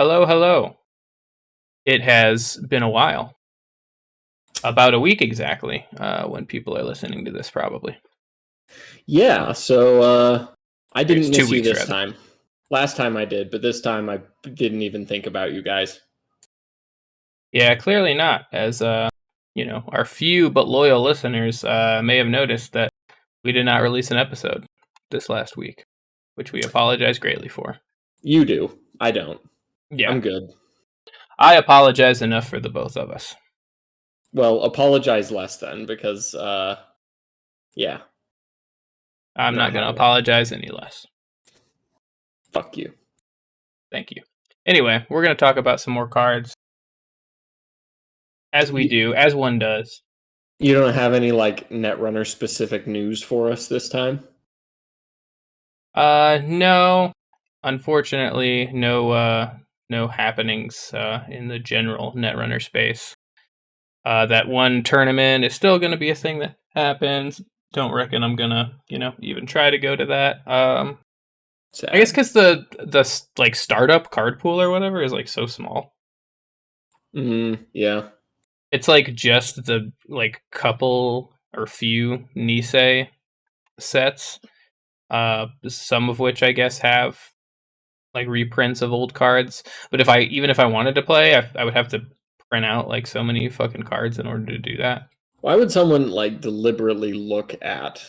Hello, hello. It has been a while. About a week exactly, when people are listening to this, probably. Yeah, so I It's didn't two miss you weeks, this rather. time. Last time I did, but this time I didn't even think about you guys. Yeah, clearly not, as, our few but loyal listeners may have noticed that we did not release an episode this last week, which we apologize greatly for. You do. I don't. Yeah, I'm good. I apologize enough for the both of us. Well, apologize less then, because yeah, I'm not not going to having it. apologize any less. Fuck you. Thank you. Anyway, we're going to talk about some more cards, as we you. do, as one does. You don't have any like Netrunner specific news for us this time? No. Unfortunately, no happenings in the general Netrunner space. That one tournament is still going to be a thing that happens. Don't reckon I'm gonna, even try to go to that. I guess Sad. because the like startup card pool or whatever is like so small. Yeah. It's like just the like couple or few Nisei sets. Some of which I guess have like reprints of old cards. But even if I wanted to play, I would have to print out like so many fucking cards in order to do that. Why would someone like deliberately look at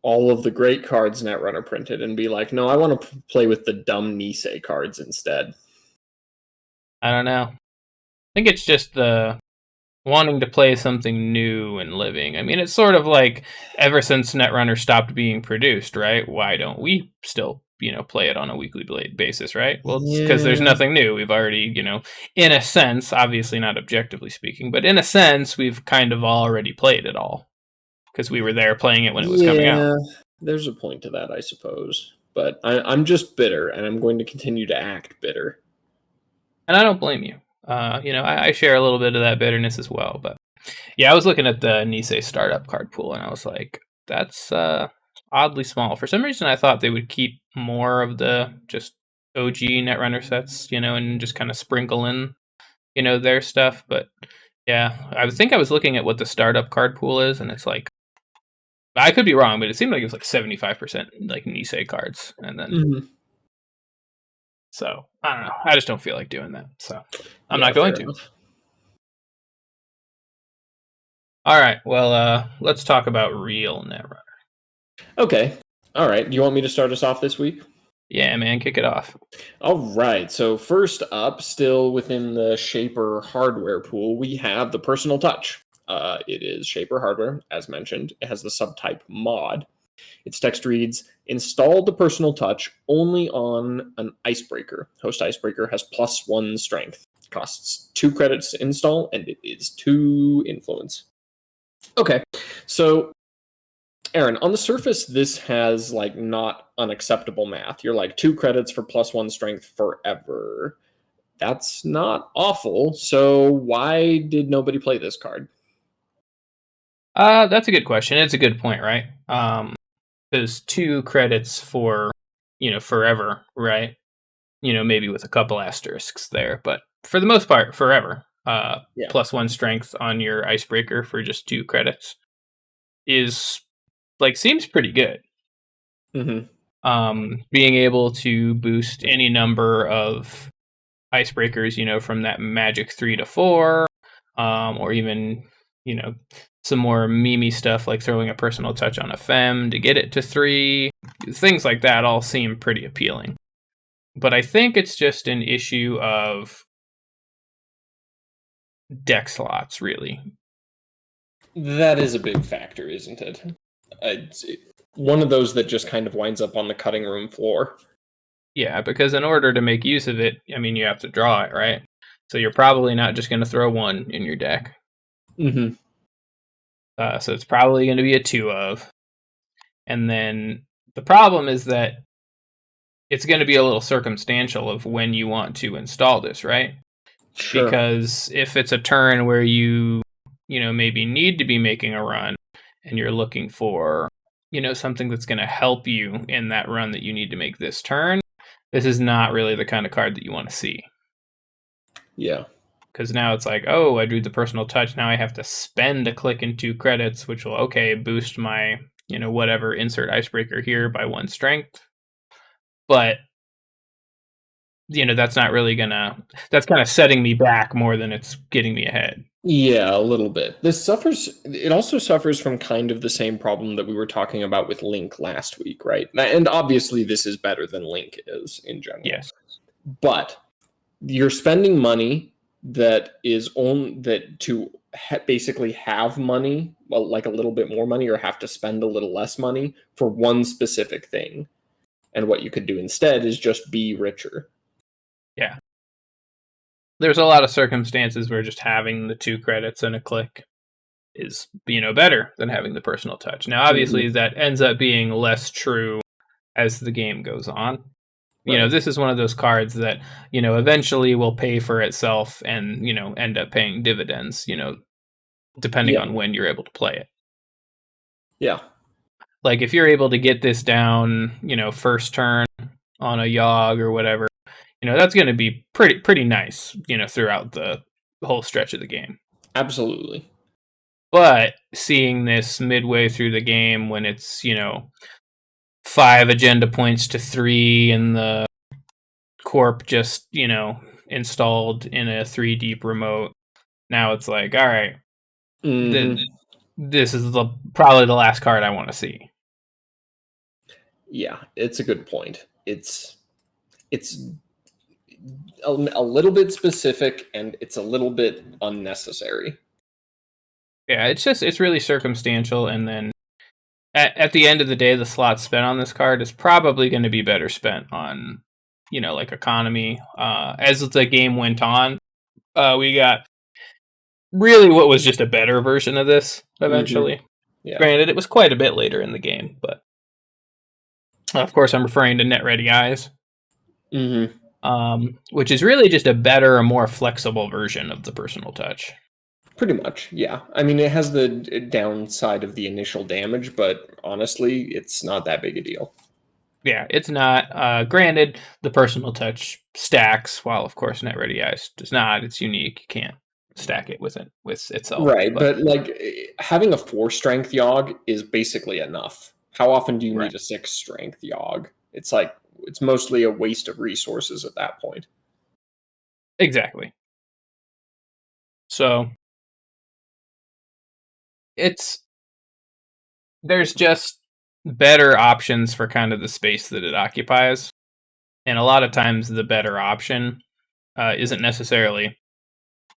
all of the great cards Netrunner printed and be like, no, I want to play with the dumb Nisei cards instead? I don't know. I think it's just the wanting to play something new and living. I mean, it's sort of like ever since Netrunner stopped being produced, right? Why don't we still, play it on a weekly basis, right? Well, it's because there's Yeah. nothing new. We've already, in a sense, obviously not objectively speaking, but in a sense, we've kind of already played it all because we were there playing it when it was coming out. Yeah, there's a point to that, I suppose. But I'm just bitter, and I'm going to continue to act bitter. And I don't blame you. I share a little bit of that bitterness as well. But yeah, I was looking at the Nisei startup card pool, and I was like, that's oddly small. For some reason, I thought they would keep more of the just OG Netrunner sets, and just kind of sprinkle in, their stuff. But yeah, I think I was looking at what the startup card pool is, and it's like, I could be wrong, but it seemed like it was like 75% like Nisei cards, and then Mm-hmm. so I don't know. I just don't feel like doing that, so I'm Yeah, not going fair to. enough. All right. Well, let's talk about real Netrunner. Okay. All right. Do you want me to start us off this week? Yeah, man, kick it off. All right. So first up, still within the Shaper hardware pool, we have the Personal Touch. It is Shaper hardware, as mentioned. It has the subtype mod. Its text reads, install the Personal Touch only on an Icebreaker. Host Icebreaker has +1 strength. Costs 2 credits to install, and it is 2 influence. Okay, so Aaron, on the surface, this has like not unacceptable math. You're like 2 credits for +1 strength forever. That's not awful. So why did nobody play this card? That's a good question. It's a good point, right? There's 2 credits for, forever, right? Maybe with a couple asterisks there, but for the most part, forever. Yeah. +1 strength on your icebreaker for just 2 credits is like seems pretty good. Mm-hmm. Being able to boost any number of icebreakers, from that magic 3 to 4, or even, you know, some more memey stuff like throwing a personal touch on a fem to get it to 3. Things like that all seem pretty appealing. But I think it's just an issue of deck slots, really. That is a big factor, isn't it? It's one of those that just kind of winds up on the cutting room floor. Yeah, because in order to make use of it, I mean, you have to draw it, right? So you're probably not just going to throw 1 in your deck. Mm-hmm. So it's probably going to be a 2 of. And then the problem is that it's going to be a little circumstantial of when you want to install this, right? Sure. Because if it's a turn where you maybe need to be making a run and you're looking for, something that's going to help you in that run that you need to make this turn, this is not really the kind of card that you want to see. Yeah. Because now it's like, oh, I do the personal touch. Now I have to spend a click and 2 credits, which will, okay, boost my, whatever, insert icebreaker here by 1 strength. But, that's not really that's kind of setting me back more than it's getting me ahead. Yeah, a little bit. It also suffers from kind of the same problem that we were talking about with Link last week, right? And obviously this is better than Link is in general. Yes. But you're spending money that is on that to basically have money, well, like a little bit more money, or have to spend a little less money for one specific thing. And what you could do instead is just be richer. Yeah. There's a lot of circumstances where just having the 2 credits and a click is, better than having the personal touch. Now, obviously, that ends up being less true as the game goes on. Right. This is one of those cards that, eventually will pay for itself and, end up paying dividends, depending on when you're able to play it. Yeah. Like, if you're able to get this down, first turn on a Yogg or whatever, that's going to be pretty nice, throughout the whole stretch of the game. Absolutely. But seeing this midway through the game when it's, 5 agenda points to 3 and the corp just, installed in a 3 deep remote, now it's like, all right, this is probably the last card I want to see. Yeah, it's a good point. It's a little bit specific and it's a little bit unnecessary. Yeah, it's really circumstantial, and then at the end of the day, the slots spent on this card is probably going to be better spent on, like economy. As the game went on, we got really what was just a better version of this eventually. Yeah. Granted, it was quite a bit later in the game, but of course, I'm referring to Net Ready Eyes, which is really just a better, a more flexible version of the personal touch. Pretty much, yeah. I mean, it has the downside of the initial damage, but honestly, it's not that big a deal. Yeah, it's not. Granted, the personal touch stacks, while of course Net Ready Eyes does not. It's unique. You can't stack it with itself. Right, but like having a 4 strength Yogg is basically enough. How often do you need a 6 strength Yogg? It's like it's mostly a waste of resources at that point. Exactly. So there's just better options for kind of the space that it occupies, and a lot of times the better option isn't necessarily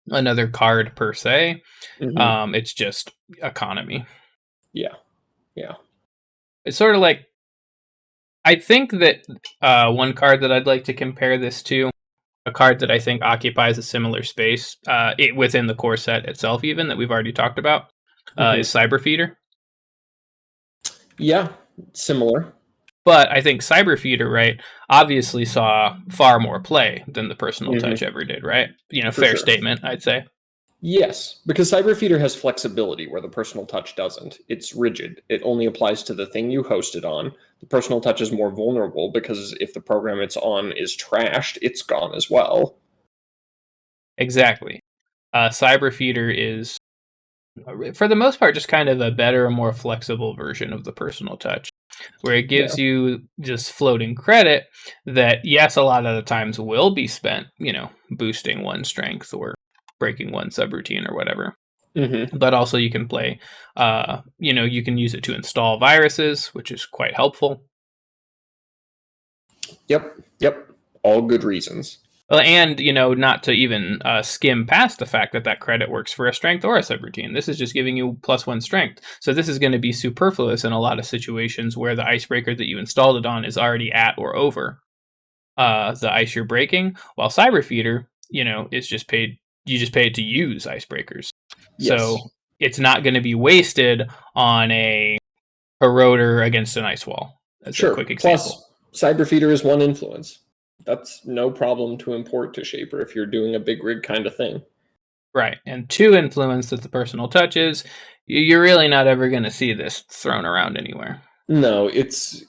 another card per se. It's just economy. Yeah. It's sort of like, I think that one card that I'd like to compare this to, a card that I think occupies a similar space within the core set itself, even that we've already talked about, is Cyber Feeder. Yeah, similar. But I think Cyber Feeder, right, obviously saw far more play than the personal touch ever did, right? Fair statement, I'd say. Yes, because Cyber Feeder has flexibility where the personal touch doesn't. It's rigid. It only applies to the thing you host it on. The personal touch is more vulnerable because if the program it's on is trashed, it's gone as well. Exactly. Cyber Feeder is, for the most part, just kind of a better, more flexible version of the personal touch, where it gives you just floating credit that, yes, a lot of the times will be spent, boosting 1 strength or breaking 1 subroutine or whatever. But also you can play, you can use it to install viruses, which is quite helpful. Yep. All good reasons. And, not to even skim past the fact that credit works for a strength or a subroutine. This is just giving you +1 strength. So this is going to be superfluous in a lot of situations where the icebreaker that you installed it on is already at or over the ice you're breaking, while Cyber Feeder, is just paid. You just pay it to use icebreakers. Yes. So it's not going to be wasted on a Rotor against an ice wall. That's a quick example. Plus, Cyber Feeder is 1 influence. That's no problem to import to Shaper if you're doing a big rig kind of thing. Right, and 2 influence that the personal touches, you're really not ever going to see this thrown around anywhere. No, it's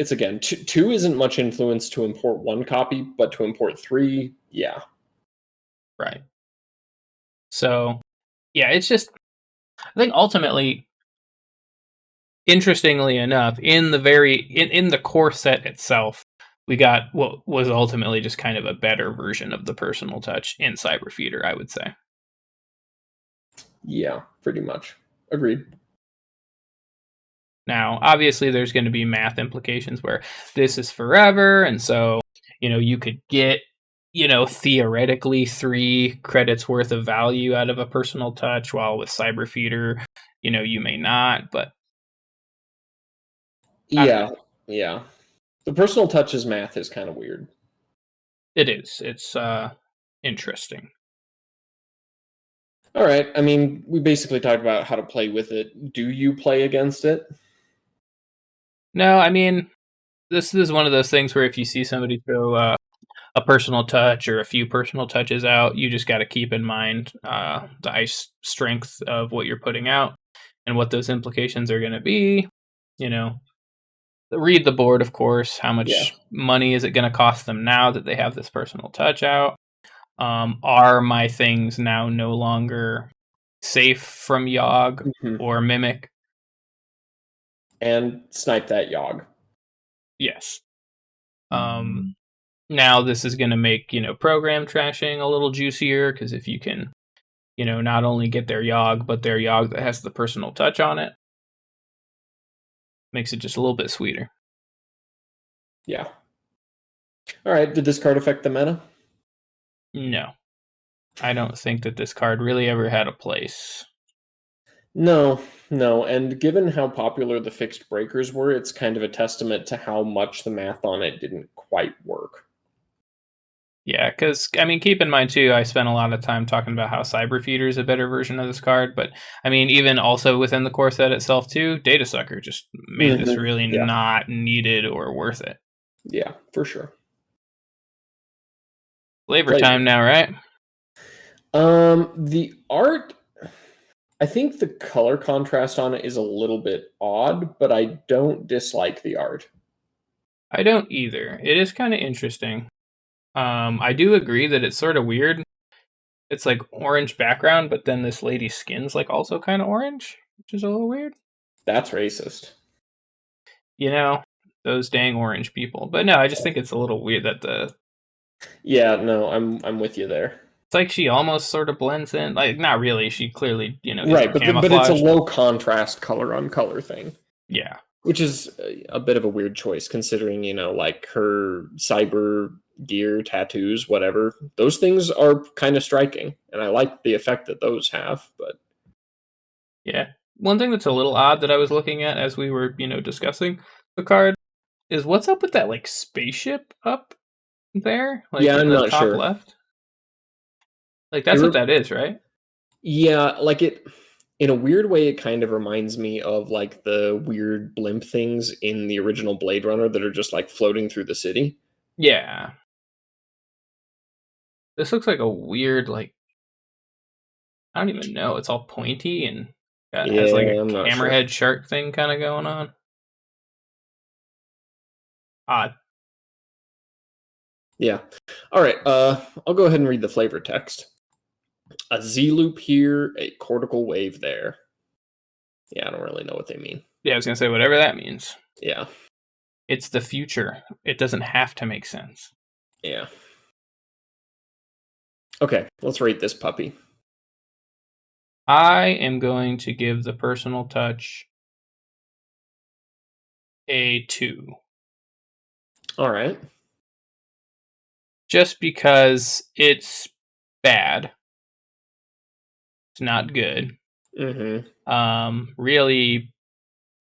again, 2 isn't much influence to import 1 copy, but to import 3, yeah. Right. So, yeah, it's just, I think ultimately, interestingly enough, in the core set itself, we got what was ultimately just kind of a better version of the personal touch in Cyber Feeder, I would say. Yeah, pretty much. Agreed. Now, obviously, there's going to be math implications where this is forever, and so you could get theoretically 3 credits worth of value out of a personal touch, while with Cyber Feeder, you may not. But I don't know. Yeah, yeah. The personal touches math is kind of weird. It is. It's interesting. All right. I mean, we basically talked about how to play with it. Do you play against it? No, I mean, this is one of those things where if you see somebody throw a personal touch or a few personal touches out, you just got to keep in mind the ice strength of what you're putting out and what those implications are going to be. You know, read the board, of course. How Yeah. much money is it going to cost them now that they have this personal touch out? Are my things now no longer safe from Yogg Mhm. or Mimic? And snipe that Yogg. Yes. Now this is going to make program trashing a little juicier, because if you can not only get their Yogg but their Yogg that has the personal touch on it, makes it just a little bit sweeter. Yeah. All right. Did this card affect the meta? No, I don't think that this card really ever had a place. No, no. And given how popular the fixed breakers were, it's kind of a testament to how much the math on it didn't quite work. Yeah, because I mean, keep in mind too, I spent a lot of time talking about how Cyber Feeder is a better version of this card, but I mean, even also within the core set itself too, Data Sucker just made this really Yeah. not needed or worth it. Yeah, for sure. Flavor time now, right? The art, I think the color contrast on it is a little bit odd, but I don't dislike the art. I don't either. It is kind of interesting. I do agree that it's sort of weird. It's like orange background, but then this lady's skin's like also kind of orange, which is a little weird. That's racist. Those dang orange people. But no, I just think it's a little weird that Yeah, no, I'm with you there. it's like she almost sort of blends in. Like, not really. She clearly, is Right, but it's a camouflage. low contrast color on color thing. Yeah. Which is a bit of a weird choice considering, like her cyber gear, tattoos, whatever. Those things are kind of striking, and I like the effect that those have, but Yeah. One thing that's a little odd that I was looking at as we were, discussing the card is what's up with that like spaceship up there? Like yeah, in I'm the not top sure. left? Like that's what that is, right? Yeah, like it in a weird way it kind of reminds me of like the weird blimp things in the original Blade Runner that are just like floating through the city. Yeah. This looks like a weird, like, I don't even know. It's all pointy and has like Yeah, a I'm not sure. hammerhead shark thing kind of going on. Odd. Yeah. All right. I'll go ahead and read the flavor text. A Z loop here, a cortical wave there. Yeah, I don't really know what they mean. Yeah, I was gonna say whatever that means. Yeah. It's the future. It doesn't have to make sense. Yeah. Okay, let's rate this puppy. I am going to give the personal touch a 2. All right. Just because it's bad. It's not good. Really,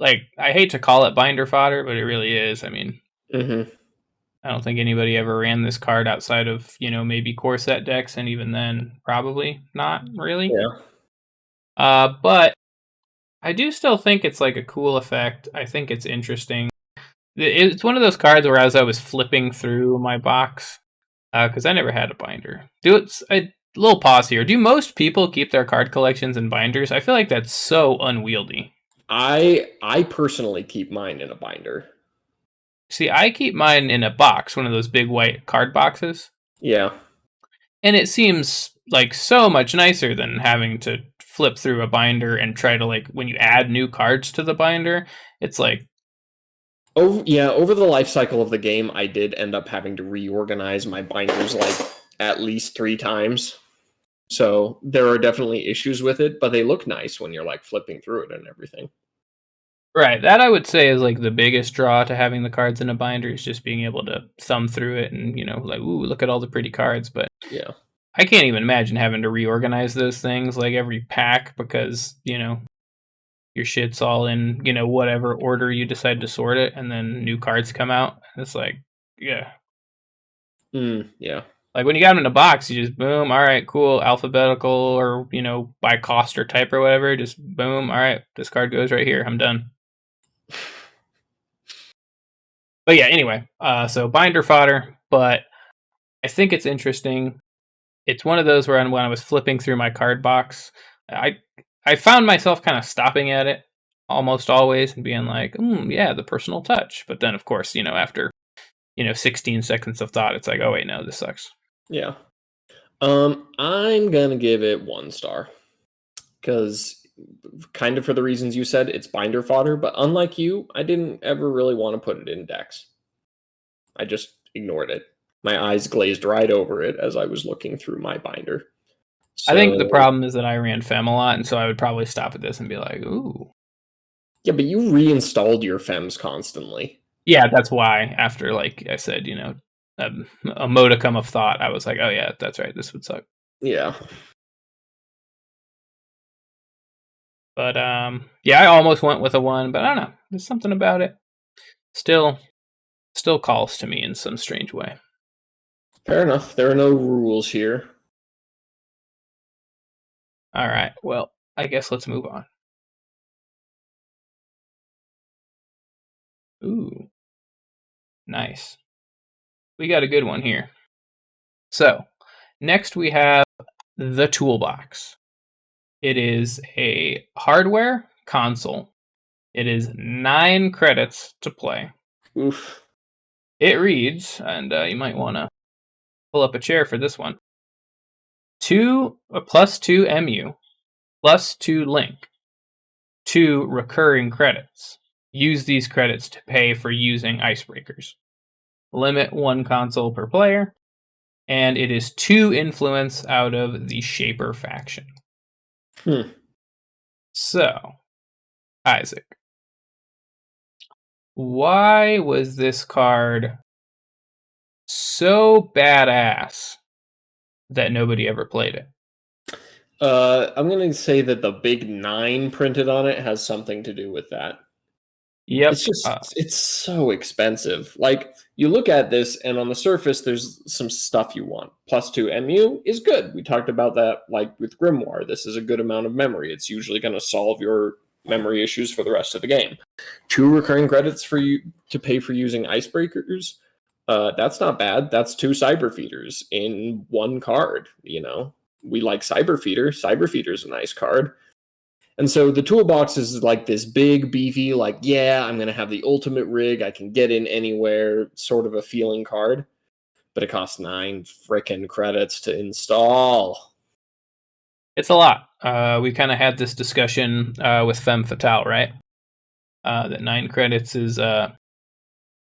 like, I hate to call it binder fodder, but it really is. I mean, I don't think anybody ever ran this card outside of, maybe core set decks, and even then, probably not really. Yeah. But I do still think it's like a cool effect. I think it's interesting. It's one of those cards where as I was flipping through my box, because I never had a binder. A little pause here. Do most people keep their card collections in binders? I feel like that's so unwieldy. I personally keep mine in a binder. See, I keep mine in a box, one of those big white card boxes. Yeah. And it seems like so much nicer than having to flip through a binder and try to, like, when you add new cards to the binder, it's like, over the life cycle of the game, I did end up having to reorganize my binders like at least 3 times. So there are definitely issues with it, but they look nice when you're like flipping through it and everything. right, that I would say is like the biggest draw to having the cards in a binder, is just being able to thumb through it and, like, ooh, look at all the pretty cards. But Yeah. I can't even imagine having to reorganize those things like every pack, because, your shit's all in, whatever order you decide to sort it, and then new cards come out. It's like, yeah. Yeah. Like when you got them in a box, you just boom, all right, cool, alphabetical, or, by cost or type or whatever, just boom, all right, this card goes right here, I'm done. But yeah, anyway, so binder fodder, but I think it's interesting. It's one of those where when I was flipping through my card box, I found myself kind of stopping at it almost always and being like, yeah, the personal touch. But then, of course, after 16 seconds of thought, it's like, oh wait, no, this sucks. Yeah. I'm gonna give it 1 star because kind of for the reasons you said, it's binder fodder. But unlike you, I didn't ever really want to put it in decks. I just ignored it. My eyes glazed right over it as I was looking through my binder. I think the problem is that I ran Fem a lot, and so I would probably stop at this and be like, ooh. Yeah, but you reinstalled your Fems constantly. Yeah, that's why, after, like I said, a modicum of thought, I was like, oh yeah, that's right, this would suck. Yeah. But yeah, I almost went with a 1, but I don't know. There's something about it. Still calls to me in some strange way. Fair enough. There are no rules here. All right. Well, I guess let's move on. Ooh. Nice. We got a good one here. So, next we have the Toolbox. It is a hardware console. It is 9 credits to play. Oof. It reads, and you might want to pull up a chair for this one. +2 MU, +2 link, 2 recurring credits. Use these credits to pay for using icebreakers. Limit 1 console per player, and it is 2 influence out of the Shaper faction. So, Isaac, why was this card so badass that nobody ever played it? I'm going to say that the big 9 printed on it has something to do with that. Yep. It's just, it's so expensive. Like, you look at this, and on the surface, there's some stuff you want. +2 MU is good. We talked about that, like, with Grimoire. This is a good amount of memory. It's usually going to solve your memory issues for the rest of the game. 2 recurring credits for you to pay for using icebreakers. That's not bad. That's 2 cyber feeders in 1 card. We like cyber feeder. Cyber feeder is a nice card. And so the Toolbox is like this big, beefy, like, yeah, I'm going to have the ultimate rig. I can get in anywhere, sort of a feeling card. But it costs 9 frickin' credits to install. It's a lot. We kind of had this discussion with Femme Fatale, right? That 9 credits is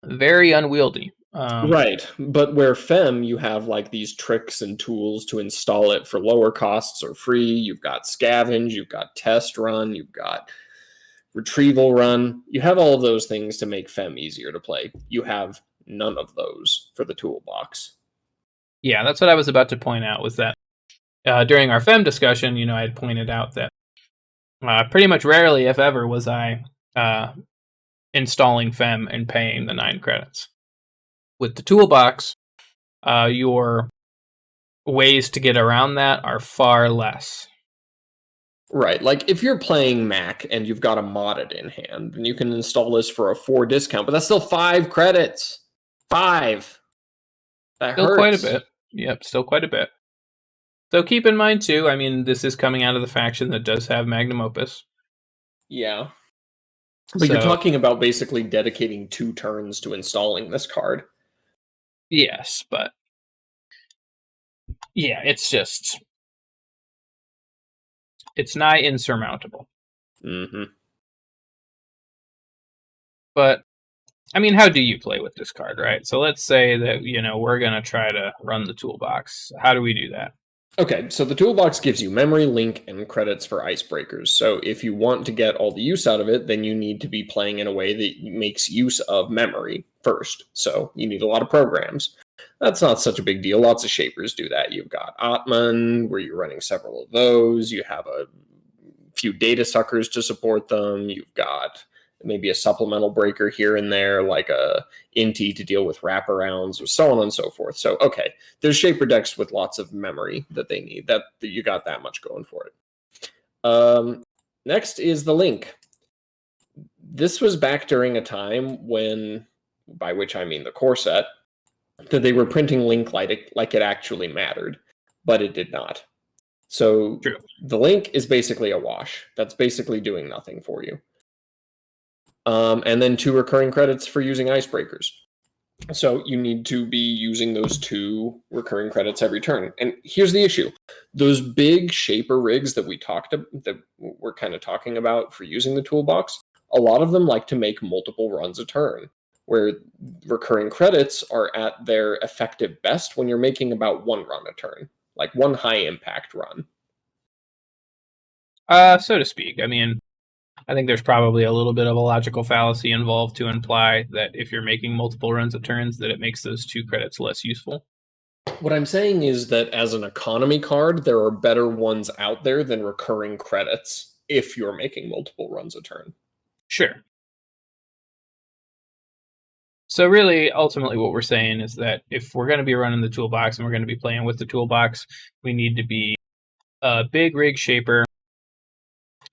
very unwieldy. Right. But where Fem, you have like these tricks and tools to install it for lower costs or free. You've got scavenge, you've got test run, you've got retrieval run. You have all of those things to make Fem easier to play. You have none of those for the Toolbox. Yeah, that's what I was about to point out, was that during our Fem discussion, I had pointed out that pretty much rarely, if ever, was I installing Fem and paying the 9 credits. With the Toolbox, your ways to get around that are far less. Right, like if you're playing Mac and you've got a modded in hand, and you can install this for a 4 discount, but that's still 5 credits. 5. That still hurts. Quite a bit. Yep, still quite a bit. So keep in mind too, I mean, this is coming out of the faction that does have Magnum Opus. Yeah. But you're talking about basically dedicating 2 turns to installing this card. Yes, but yeah, it's just it's nigh insurmountable. Mm-hmm. But I mean, how do you play with this card, right? So let's say that, we're going to try to run the toolbox. How do we do that? Okay, so the toolbox gives you memory, link, and credits for icebreakers. So if you want to get all the use out of it, then you need to be playing in a way that makes use of memory first. So you need a lot of programs. That's not such a big deal. Lots of shapers do that. You've got Atman, where you're running several of those. You have a few data suckers to support them. You've got maybe a supplemental breaker here and there, like a Inti to deal with wraparounds, or so on and so forth. So, okay, there's shaper decks with lots of memory that they need. That you got that much going for it. Next is the link. This was back during a time when, by which I mean the core set, that they were printing link like it actually mattered, but it did not. So True. The link is basically a wash. That's basically doing nothing for you. And then 2 recurring credits for using icebreakers. So you need to be using those 2 recurring credits every turn. And here's the issue. Those big shaper rigs that we're kind of talking about for using the toolbox, a lot of them like to make multiple runs a turn, where recurring credits are at their effective best when you're making about 1 run a turn, like 1 high impact run. So to speak. I mean, I think there's probably a little bit of a logical fallacy involved to imply that if you're making multiple runs of turns, that it makes those 2 credits less useful. What I'm saying is that as an economy card, there are better ones out there than recurring credits if you're making multiple runs a turn. Sure. So really, ultimately, what we're saying is that if we're going to be running the toolbox and we're going to be playing with the toolbox, we need to be a big rig shaper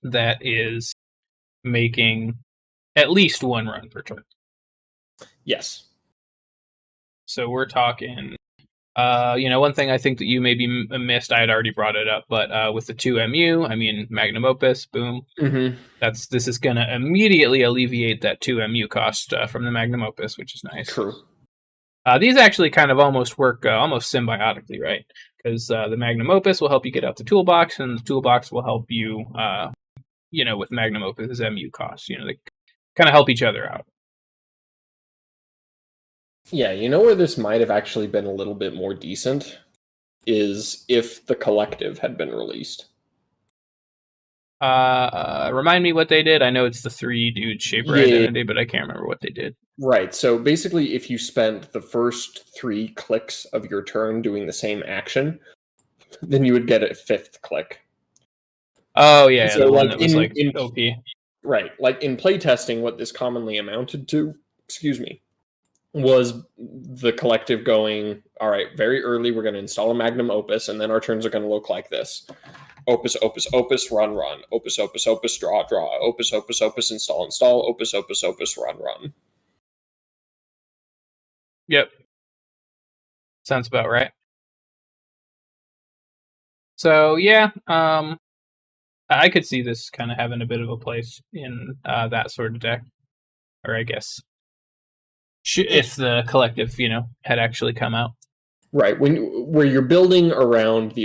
that is making at least 1 run per turn. Yes. So we're talking, one thing I think that you maybe missed, I had already brought it up, but with the 2 MU, I mean, Magnum Opus, boom. Mm-hmm. This is going to immediately alleviate that 2 MU cost from the Magnum Opus, which is nice. True. These actually kind of almost work almost symbiotically, right? Because the Magnum Opus will help you get out the toolbox, and the toolbox will help you, with Magnum Opus's MU costs. They kind of help each other out. Yeah, you know where this might have actually been a little bit more decent is if the Collective had been released. Remind me what they did. I know it's the 3-dude shaper identity, but I can't remember what they did. Right. So basically, if you spent the first 3 clicks of your turn doing the same action, then you would get a 5th click. Oh yeah, so the one that was OP. Right. Like in playtesting, what this commonly amounted to, was the Collective going, all right, very early, we're going to install a Magnum Opus, and then our turns are going to look like this. Opus, Opus, Opus, run, run. Opus, Opus, Opus, draw, draw. Opus, Opus, Opus, install, install. Opus, Opus, Opus, run, run. Yep. Sounds about right. So, yeah, I could see this kind of having a bit of a place in that sort of deck. Or I guess if the Collective, had actually come out. Right, where you're building around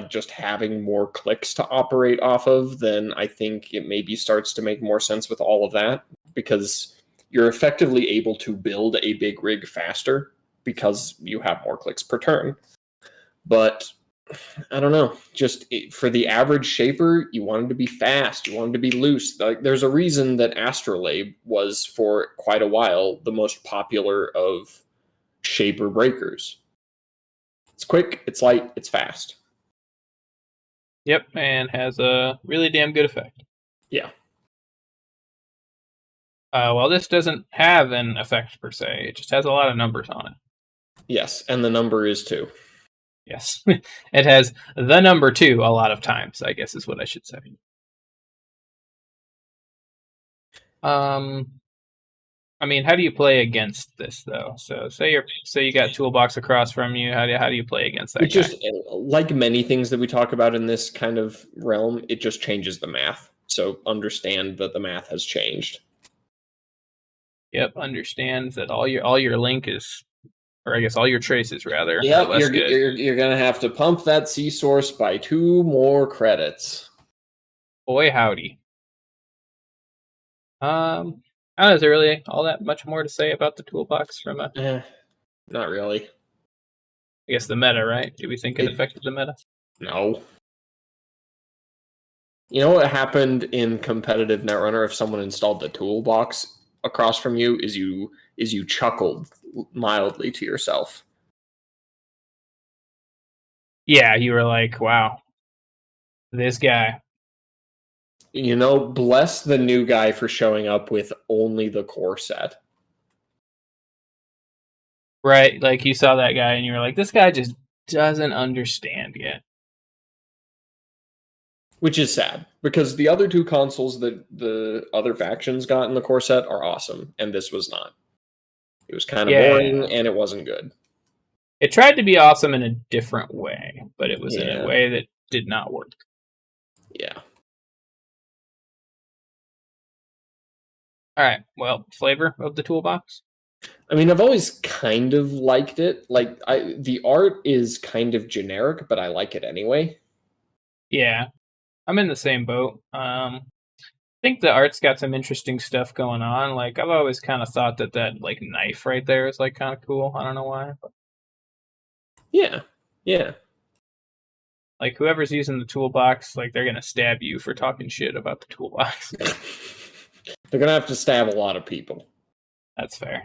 just having more clicks to operate off of, then I think it maybe starts to make more sense with all of that, because you're effectively able to build a big rig faster because you have more clicks per turn. But I don't know, just for the average shaper, you wanted to be fast, you wanted to be loose. Like, there's a reason that Astrolabe was for quite a while the most popular of shaper breakers. It's quick, it's light, it's fast. Yep, and has a really damn good effect. Yeah. Well, this doesn't have an effect per se. It just has a lot of numbers on it. Yes, and the number is 2. Yes. It has the number 2 a lot of times, I guess is what I should say. I mean, how do you play against this, though? So, say you got Toolbox across from you. How do you play against that? Just like many things that we talk about in this kind of realm, it just changes the math. So understand that the math has changed. Yep, understand that all your link is, or I guess all your traces rather. Yep, you're gonna have to pump that C source by 2 more credits. Boy, howdy. I don't know, is there really all that much more to say about the toolbox from Not really. I guess the meta, right? Do we think it affected the meta? No. You know what happened in competitive Netrunner if someone installed the toolbox across from you is you chuckled mildly to yourself. Yeah, you were like, wow, this guy. You know, bless the new guy for showing up with only the core set. Right, like you saw that guy and you were like, this guy just doesn't understand yet. Which is sad, because the other two consoles that the other factions got in the core set are awesome, and this was not. It was kind of boring, and it wasn't good. It tried to be awesome in a different way, but it was in Yeah. a way that did not work. Yeah. All right, well, flavor of the toolbox? I mean, I've always kind of liked it. Like, the art is kind of generic, but I like it anyway. Yeah, I'm in the same boat. I think the art's got some interesting stuff going on. Like, I've always kind of thought that like knife right there is like kind of cool. I don't know why. But, Yeah. Yeah. like, whoever's using the toolbox, like, they're gonna stab you for talking shit about the toolbox. They're gonna have to stab a lot of people. That's fair.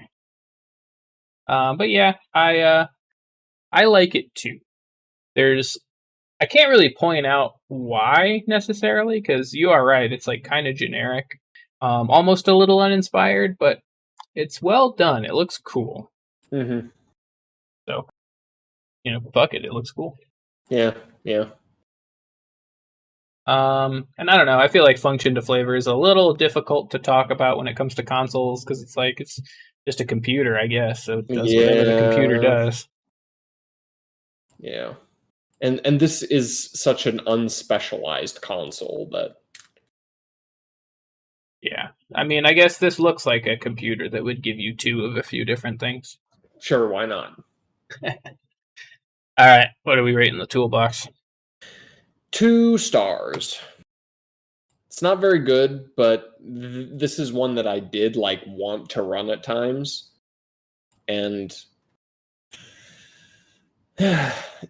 But yeah, I like it too. I can't really point out why necessarily, because you are right. It's like kind of generic, almost a little uninspired, but it's well done. It looks cool. Mm-hmm. So, fuck it. It looks cool. Yeah, yeah. And I don't know. I feel like function to flavor is a little difficult to talk about when it comes to consoles because it's like it's just a computer, I guess. So it does whatever the computer does. Yeah. And this is such an unspecialized console that. Yeah. I mean, I guess this looks like a computer that would give you two of a few different things. Sure, why not? All right. What are we rating the toolbox? 2 stars. It's not very good, but this is one that I did like want to run at times. And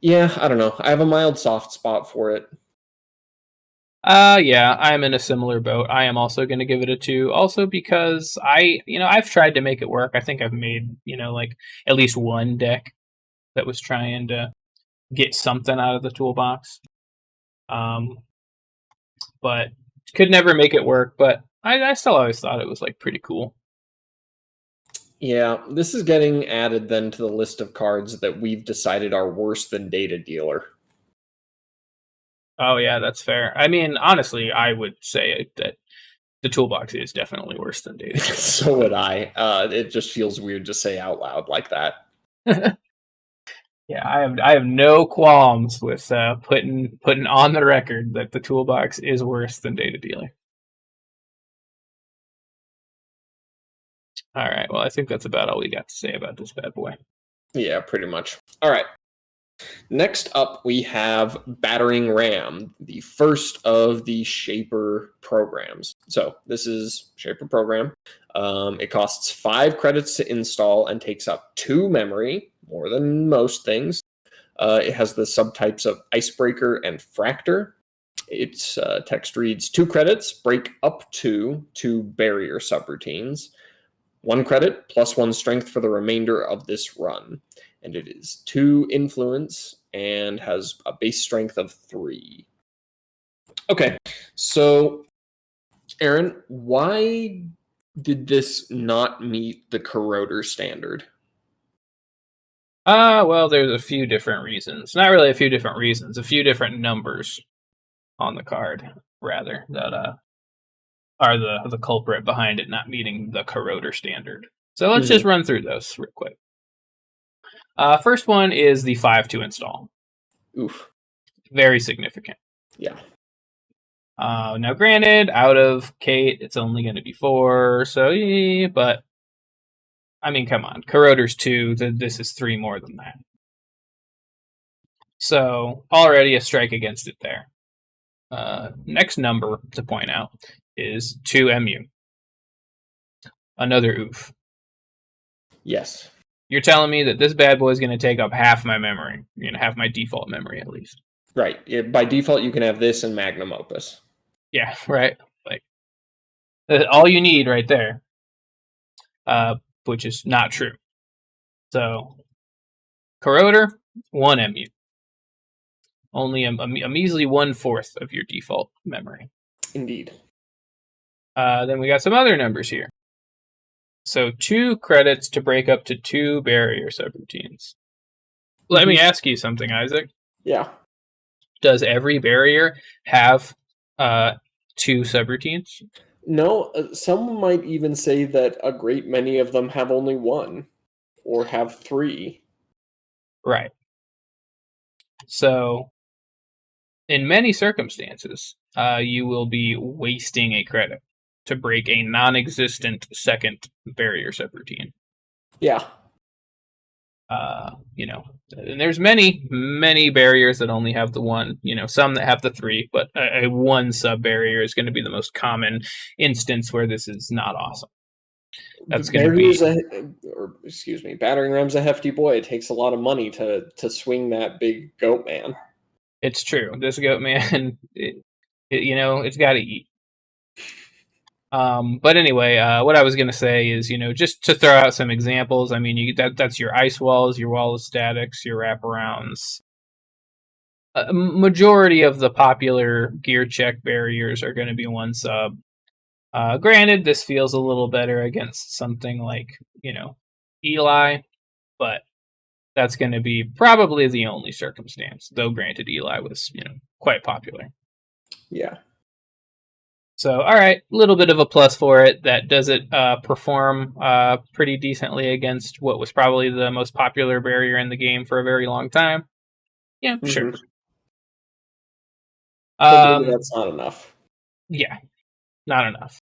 yeah, I don't know. I have a mild soft spot for it. Yeah, I'm in a similar boat. I am also going to give it a 2. Also because I've tried to make it work. I think I've made, like at least one deck that was trying to get something out of the toolbox. But could never make it work, but I still always thought it was like pretty cool. Yeah, this is getting added then to the list of cards that we've decided are worse than Data Dealer. Oh yeah, that's fair. I mean, honestly, I would say that the toolbox is definitely worse than Data. So would I. It just feels weird to say out loud like that. Yeah, I have no qualms with putting on the record that the toolbox is worse than Data Dealer. All right, well, I think that's about all we got to say about this bad boy. Yeah, pretty much. All right. Next up, we have Battering Ram, the first of the Shaper programs. So this is Shaper program. It costs 5 credits to install and takes up 2 memory, more than most things. It has the subtypes of Icebreaker and Fractor. Its text reads 2 credits, break up to 2 barrier subroutines. 1 credit plus 1 strength for the remainder of this run. And it is 2 influence and has a base strength of 3. Okay, so Aaron, why did this not meet the Corroder standard? Well, there's a few different reasons. Not really a few different reasons, a few different numbers on the card, rather, that are the culprit behind it not meeting the Corroder standard. So let's just run through those real quick. First one is the 5 to install. Oof. Very significant. Yeah. Now, granted, out of Kate, it's only going to be 4, so yeah, but I mean, come on. Corroder's 2, this is 3 more than that. So, already a strike against it there. Next number to point out is 2mu. Another oof. Yes. You're telling me that this bad boy is going to take up half my memory, half my default memory at least. Right. By default, you can have this and Magnum Opus. Yeah, right. Like all you need right there, which is not true. So, Corroder, 1mu. Only a measly 1/4 of your default memory. Indeed. Then we got some other numbers here. So 2 credits to break up to 2 barrier subroutines. Let me ask you something, Isaac. Yeah. Does every barrier have 2 subroutines? No, some might even say that a great many of them have only 1 or have 3. Right. So, in many circumstances, you will be wasting a credit to break a non-existent second barrier subroutine. Yeah. And there's many barriers that only have the 1, some that have the 3, but a 1 sub barrier is going to be the most common instance where this is not awesome. That's going to be, battering ram's a hefty boy. It takes a lot of money to swing that big goat man. It's true. This goat man, it's got to eat. But anyway, what I was going to say is, just to throw out some examples, I mean, that's your ice walls, your wall of statics, your wraparounds. Majority of the popular gear check barriers are going to be 1 sub. Granted, this feels a little better against something like, Eli, but that's going to be probably the only circumstance, though granted Eli was, quite popular. Yeah. So, all right, a little bit of a plus for it. That does it perform pretty decently against what was probably the most popular barrier in the game for a very long time. Yeah, sure. But maybe that's not enough. Yeah, not enough.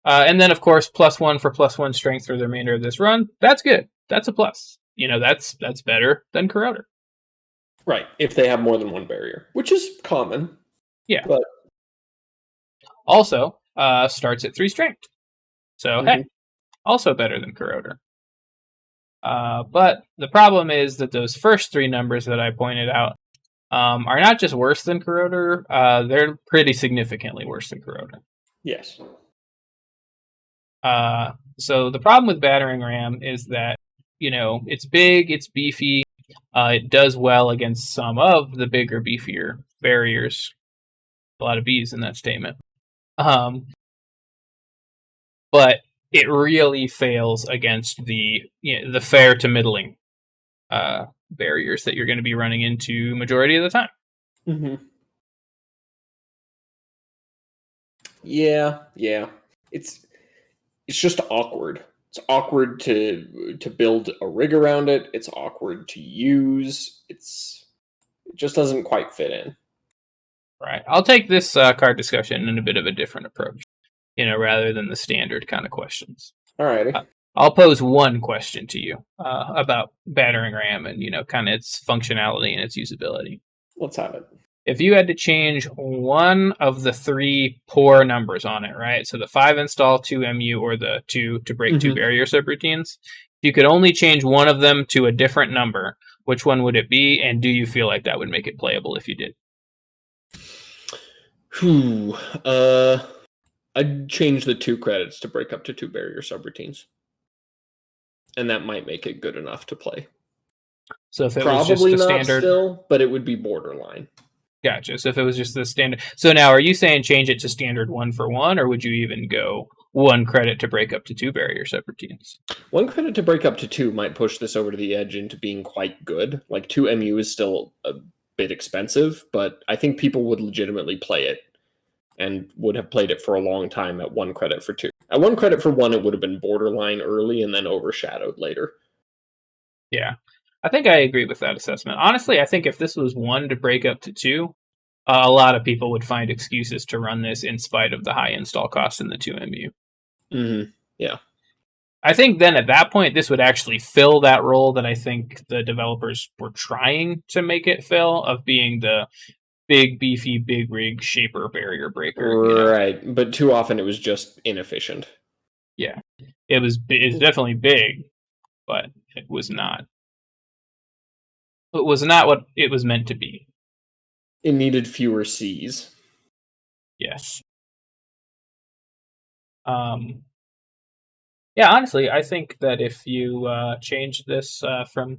And then, of course, +1 for +1 strength for the remainder of this run. That's good. That's a plus. That's better than Corroder. Right, if they have more than 1 barrier, which is common. Yeah. But also, starts at 3 strength. So, hey, also better than Corroder. But the problem is that those first 3 numbers that I pointed out are not just worse than Corroder, they're pretty significantly worse than Corroder. Yes. So the problem with battering ram is that, it's big, it's beefy, it does well against some of the bigger, beefier barriers. A lot of B's in that statement. But it really fails against the fair to middling barriers that you're going to be running into majority of the time. Yeah. It's just awkward. It's awkward to build a rig around it. It's awkward to use. It just doesn't quite fit in. Right. I'll take this card discussion in a bit of a different approach, rather than the standard kind of questions. All righty. I'll pose one question to you about battering ram and, kind of its functionality and its usability. Let's have it. If you had to change one of the 3 poor numbers on it, right? So the 5 install 2mu or the 2 to break 2 barrier subroutines, if you could only change one of them to a different number, which one would it be? And do you feel like that would make it playable if you did? I'd change the 2 credits to break up to 2 barrier subroutines. And that might make it good enough to play. So if it probably was just the not standard, still, but it would be borderline. Gotcha. So if it was just the standard, so now are you saying change it to standard 1 for 1, or would you even go 1 credit to break up to 2 barrier subroutines? 1 credit to break up to 2 might push this over to the edge into being quite good. Like 2mu is still a bit expensive, but I think people would legitimately play it and would have played it for a long time at 1 credit for 2. At 1 credit for 1, it would have been borderline early and then overshadowed later. Yeah, I think I agree with that assessment. Honestly, I think if this was 1 to break up to 2, a lot of people would find excuses to run this in spite of the high install cost in the 2mu. Yeah. I think then at that point, this would actually fill that role that I think the developers were trying to make it fill, of being the big, beefy, big rig shaper barrier breaker. Right, but too often it was just inefficient. Yeah, it's definitely big, but it was not. It was not what it was meant to be. It needed fewer C's. Yes. Yeah, honestly, I think that if you change this from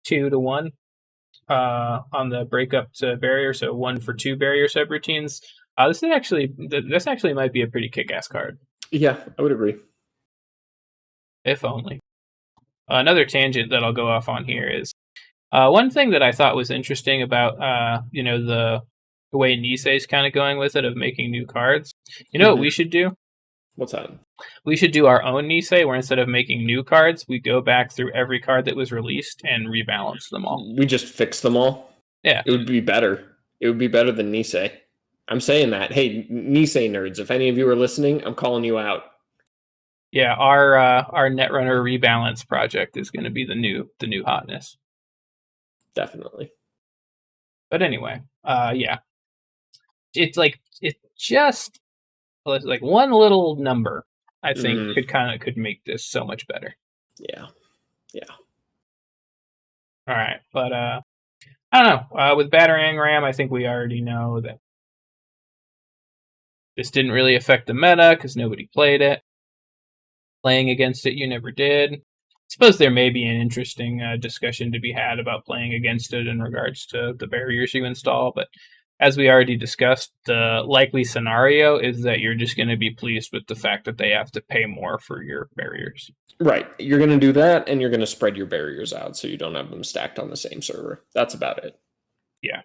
2 to 1 on the breakup to barrier, so 1 for 2 barrier subroutines, this actually might be a pretty kick-ass card. Yeah, I would agree. If only. Another tangent that I'll go off on here is one thing that I thought was interesting about the way Nisei's kind of going with it of making new cards. You know what we should do? What's that? We should do our own Nisei, where instead of making new cards, we go back through every card that was released and rebalance them all. We just fix them all? Yeah. It would be better. It would be better than Nisei. I'm saying that. Hey, Nisei nerds, if any of you are listening, I'm calling you out. Yeah, our Netrunner rebalance project is going to be the new hotness. Definitely. But anyway, yeah. It's like one little number, I think, could make this so much better. Yeah. All right, but I don't know. With Battering Ram, I think we already know that this didn't really affect the meta because nobody played it. Playing against it, you never did. I suppose there may be an interesting discussion to be had about playing against it in regards to the barriers you install, but as we already discussed, the likely scenario is that you're just going to be pleased with the fact that they have to pay more for your barriers. Right. You're going to do that, and you're going to spread your barriers out so you don't have them stacked on the same server. That's about it. Yeah.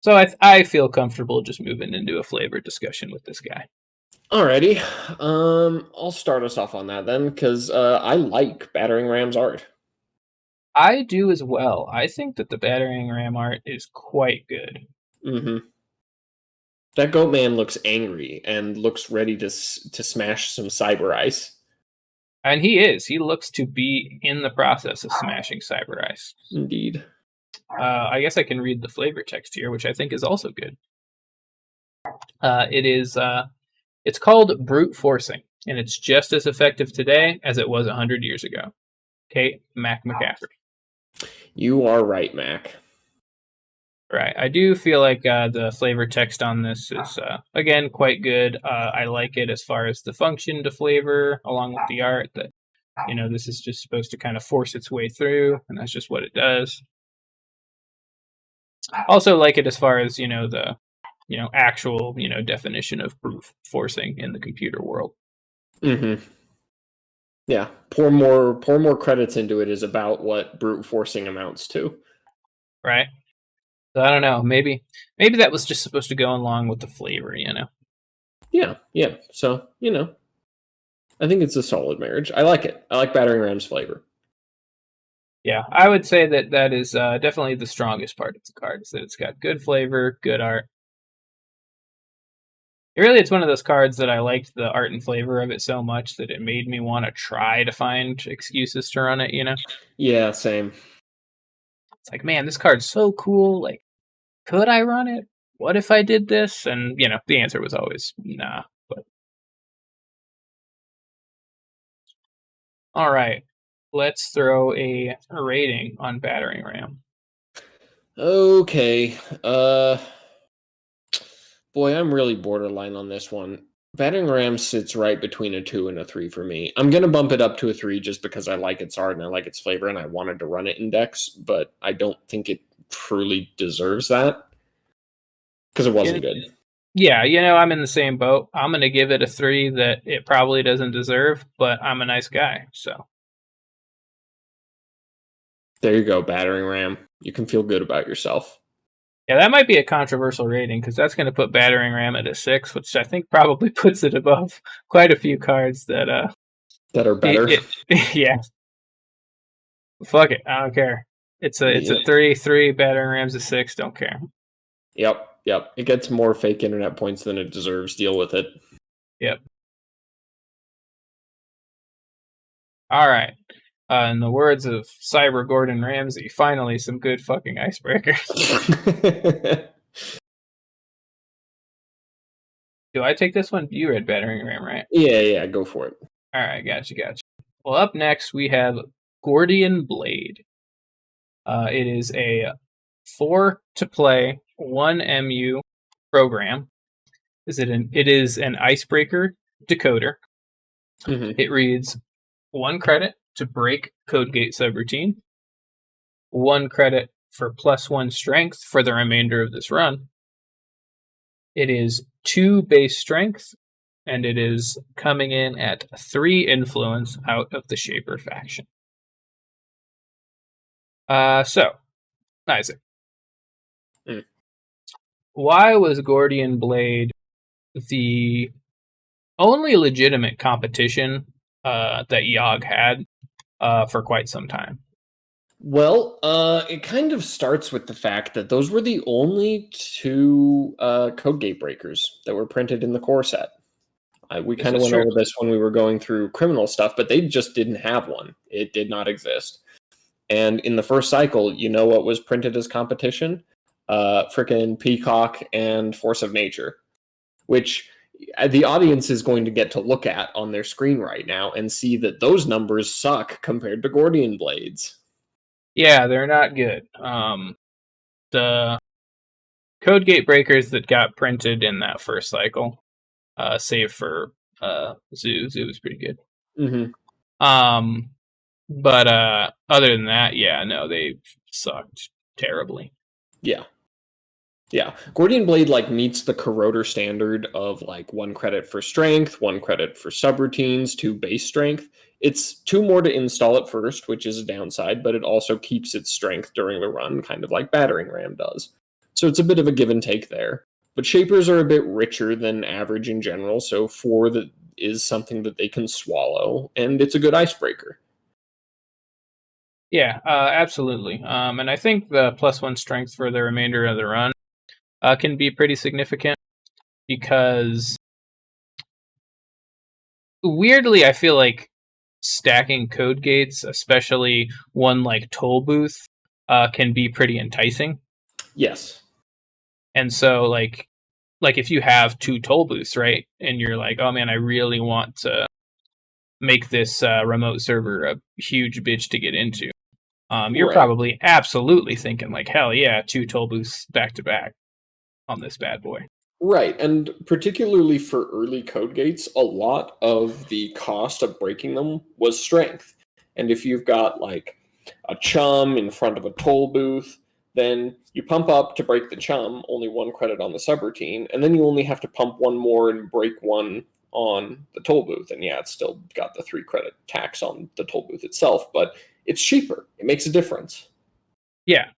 So I feel comfortable just moving into a flavor discussion with this guy. Alrighty. I'll start us off on that then, because I like Battering Ram's art. I do as well. I think that the Battering Ram art is quite good. That goat man looks angry and looks ready to smash some Cyber Ice. And he is. He looks to be in the process of smashing Cyber Ice. Indeed. I guess I can read the flavor text here, which I think is also good. It's called Brute Forcing, and it's just as effective today as it was 100 years ago. Kate Mac McCaffrey. You are right, Mac. Right. I do feel like the flavor text on this is, again, quite good. I like it as far as the function to flavor, along with the art, that, this is just supposed to kind of force its way through, and that's just what it does. Also like it as far as, the, actual, definition of brute forcing in the computer world. Yeah. Pour more credits into it is about what brute forcing amounts to. Right. So I don't know. Maybe that was just supposed to go along with the flavor, Yeah. So, I think it's a solid marriage. I like it. I like Battering Ram's flavor. Yeah, I would say that is definitely the strongest part of the card, is that it's got good flavor, good art. It's one of those cards that I liked the art and flavor of it so much that it made me want to try to find excuses to run it, Yeah, same. It's like, man, this card's so cool. Like, could I run it? What if I did this? And, the answer was always nah. But all right, let's throw a rating on Battering Ram. Okay. Boy, I'm really borderline on this one. Battering Ram sits right between a 2 and a 3 for me. I'm going to bump it up to a 3 just because I like its art and I like its flavor and I wanted to run it in decks, but I don't think it truly deserves that because it wasn't good. Yeah, I'm in the same boat. I'm going to give it a 3 that it probably doesn't deserve, but I'm a nice guy, so. There you go, Battering Ram. You can feel good about yourself. Yeah, that might be a controversial rating because that's going to put Battering Ram at a 6, which I think probably puts it above quite a few cards that are better. Yeah. Fuck it, I don't care. It's a 3, Battering Ram's a 6. Don't care. Yep. It gets more fake internet points than it deserves. Deal with it. Yep. All right. In the words of Cyber Gordon Ramsay, finally some good fucking icebreakers. Do I take this one? You read Battering Ram, right? Yeah, go for it. All right, gotcha. Well, up next we have Gordian Blade. It is a 4 to play 1 MU program. It is an icebreaker decoder. Mhm. It reads 1 credit to break Codegate subroutine, 1 credit for +1 strength for the remainder of this run. It is 2 base strength, and it is coming in at 3 influence out of the Shaper faction. So, Isaac. Mm. Why was Gordian Blade the only legitimate competition that Yogg had for quite some time? Well, it kind of starts with the fact that those were the only two code gate breakers that were printed in the core set. We This kind of is went true. over this when we were going through criminal stuff, but they just didn't have one. It did not exist. And in the first cycle, you know what was printed as competition? Frickin' Peacock and Force of Nature, which the audience is going to get to look at on their screen right now and see that those numbers suck compared to Gordian Blades. Yeah, they're not good. The code gate breakers that got printed in that first cycle, save for Zoo. Zoo was pretty good. Mm-hmm. But other than that, yeah, no, they sucked terribly. Yeah. Gordian Blade like meets the corroder standard of like 1 credit for strength, 1 credit for subroutines, 2 base strength. It's 2 more to install it first, which is a downside, but it also keeps its strength during the run, kind of like Battering Ram does. So it's a bit of a give and take there. But Shapers are a bit richer than average in general, so 4 that is something that they can swallow, and it's a good icebreaker. Yeah, absolutely. And I think the +1 strength for the remainder of the run can be pretty significant because weirdly, I feel like stacking code gates, especially one like Toll Booth, can be pretty enticing. Yes. And so, like if you have 2 Toll Booths, right, and you're like, oh man, I really want to make this remote server a huge bitch to get into. You're Right. probably absolutely thinking like, hell yeah, 2 Toll Booths back to back on this bad boy. Right, and particularly for early code gates, a lot of the cost of breaking them was strength. And if you've got like a chum in front of a toll booth, then you pump up to break the chum, only 1 credit on the subroutine, and then you only have to pump 1 more and break 1 on the toll booth. And yeah, it's still got the 3 credit tax on the toll booth itself, but it's cheaper. It makes a difference. Yeah.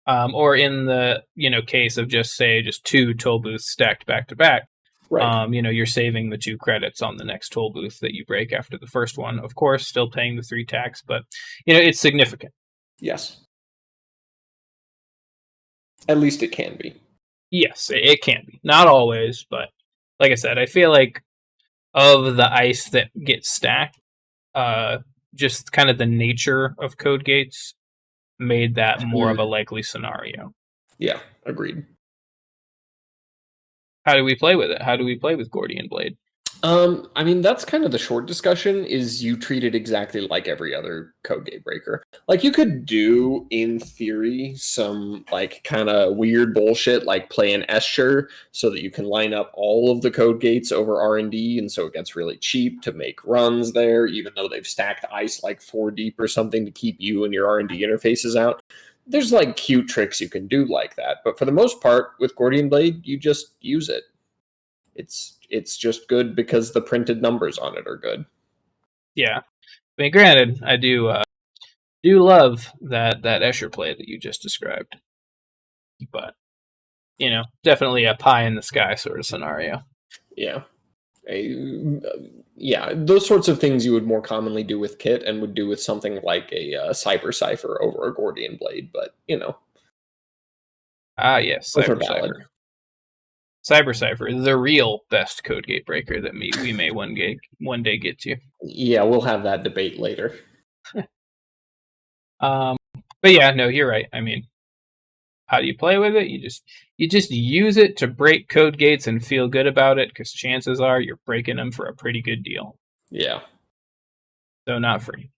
Or in the case of just 2 toll booths stacked back to back, Right. you're saving the 2 credits on the next toll booth that you break after the first one. Of course, still paying the 3 tax, but it's significant. Yes. At least it can be. Yes, it can be. Not always, but like I said, I feel like of the ice that gets stacked, just kind of the nature of code gates made that more of a likely scenario. Yeah, agreed. How do we play with it? How do we play with Gordian Blade? I mean, that's kind of the short discussion, is you treat it exactly like every other code gate breaker. Like, you could do, in theory, some, like, kind of weird bullshit, like play an Escher so that you can line up all of the code gates over R&D, and so it gets really cheap to make runs there, even though they've stacked ice like 4 deep or something to keep you and your R&D interfaces out. There's, like, cute tricks you can do like that, but for the most part, with Gordian Blade, you just use it. It's just good because the printed numbers on it are good. Yeah, I mean, granted, I do love that Escher play that you just described, but definitely a pie in the sky sort of scenario. Yeah, yeah, those sorts of things you would more commonly do with Kit and would do with something like a Cyber Cipher over a Gordian Blade, but Ah, yes, both are Cyber valid. Cipher. Cyber Cipher, the real best code gate breaker that we may one day get to. Yeah, we'll have that debate later. But yeah, no, you're right. I mean, How do you play with it? You just use it to break code gates and feel good about it, because chances are you're breaking them for a pretty good deal. Yeah. So not free.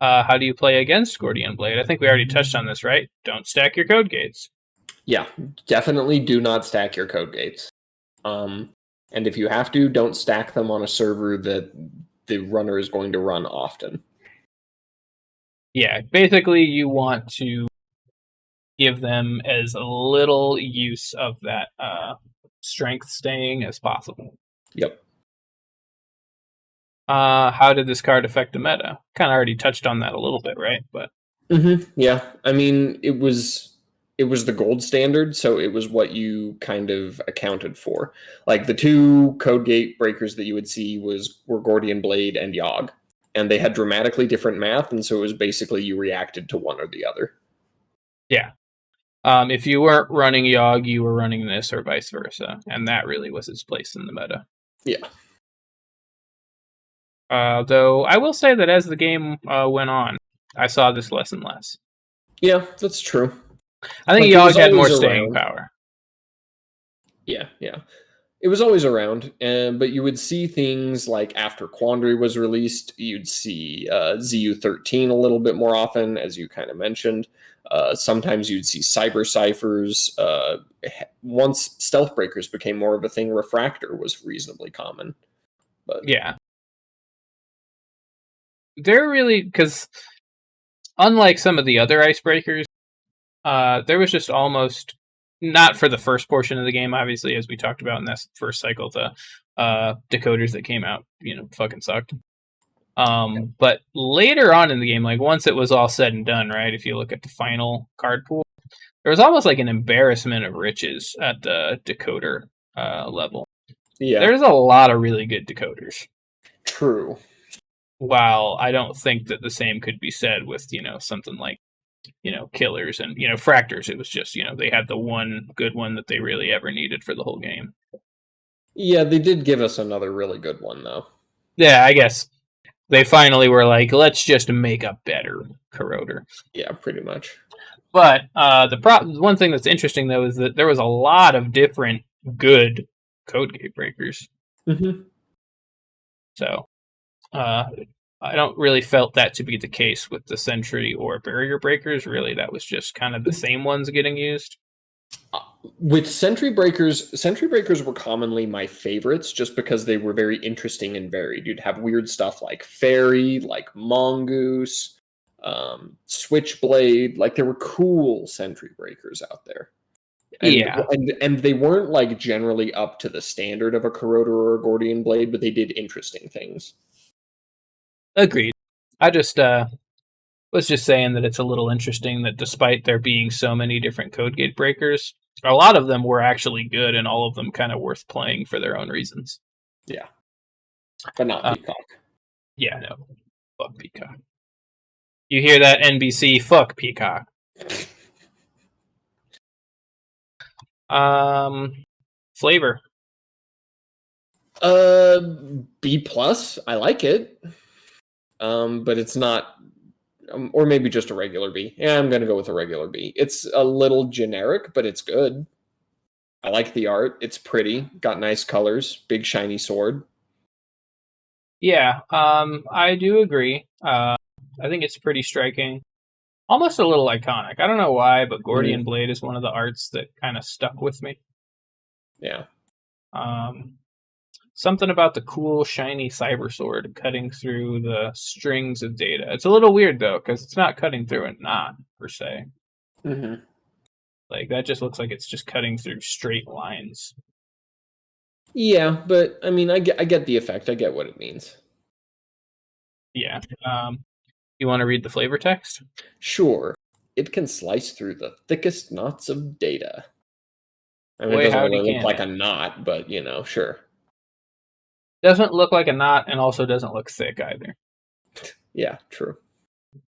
How do you play against Gordian Blade? I think we already touched on this, right? Don't stack your code gates. Yeah, definitely do not stack your code gates. And if you have to, don't stack them on a server that the runner is going to run often. Yeah, basically you want to give them as little use of that strength staying as possible. Yep. How did this card affect the meta? Kind of already touched on that a little bit, right? But yeah, I mean, it was the gold standard, so it was what you kind of accounted for. Like the two code gate breakers that you would see were Gordian Blade and Yogg, and they had dramatically different math, and so it was basically you reacted to one or the other. Yeah. If you weren't running Yogg, you were running this, or vice versa, and that really was its place in the meta. Yeah. Though I will say that as the game went on, I saw this less and less. Yeah, that's true. I think Yogg had more staying power. Yeah. It was always around, but you would see things like after Quandary was released, you'd see ZU13 a little bit more often, as you kind of mentioned. Sometimes you'd see cyber ciphers. Once stealth breakers became more of a thing, Refractor was reasonably common. But yeah. They're really, because unlike some of the other icebreakers, there was just almost, not for the first portion of the game, obviously, as we talked about in that first cycle, the decoders that came out, fucking sucked. But later on in the game, like once it was all said and done, right, if you look at the final card pool, there was almost like an embarrassment of riches at the decoder level. Yeah. There's a lot of really good decoders. True. While I don't think that the same could be said with, something like, killers and, fractors. It was just, they had the one good one that they really ever needed for the whole game. Yeah, they did give us another really good one, though. Yeah, I guess they finally were like, let's just make a better corroder. Yeah, pretty much. But one thing that's interesting, though, is that there was a lot of different good code gate breakers. Mm-hmm. So, I don't really felt that to be the case with the Sentry or Barrier breakers. Really, that was just kind of the same ones getting used. With Sentry breakers were commonly my favorites just because they were very interesting and varied. You'd have weird stuff like Fairy, like Mongoose, Switchblade. Like there were cool Sentry breakers out there. And they weren't like generally up to the standard of a Corroder or a Gordian Blade, but they did interesting things. Agreed. I just was just saying that it's a little interesting that despite there being so many different code gate breakers, a lot of them were actually good and all of them kind of worth playing for their own reasons. Yeah. But not Peacock. Yeah, no. Fuck Peacock. You hear that, NBC? Fuck Peacock. Flavor. B+. I like it. But it's not, or maybe just a regular B. Yeah, I'm gonna go with a regular B. It's a little generic, but it's good. I like the art. It's pretty. Got nice colors. Big shiny sword. Yeah, I do agree. I think it's pretty striking. Almost a little iconic. I don't know why, but Gordian Blade is one of the arts that kind of stuck with me. Yeah. Something about the cool, shiny cyber sword cutting through the strings of data. It's a little weird, though, because it's not cutting through a knot, per se. Mm-hmm. Like, that just looks like it's just cutting through straight lines. Yeah, but, I mean, I get the effect. I get what it means. Yeah. You want to read the flavor text? Sure. It can slice through the thickest knots of data. I mean, Boy, it doesn't howdy really look can like it. a knot, but, sure. Doesn't look like a knot and also doesn't look thick either. Yeah, true.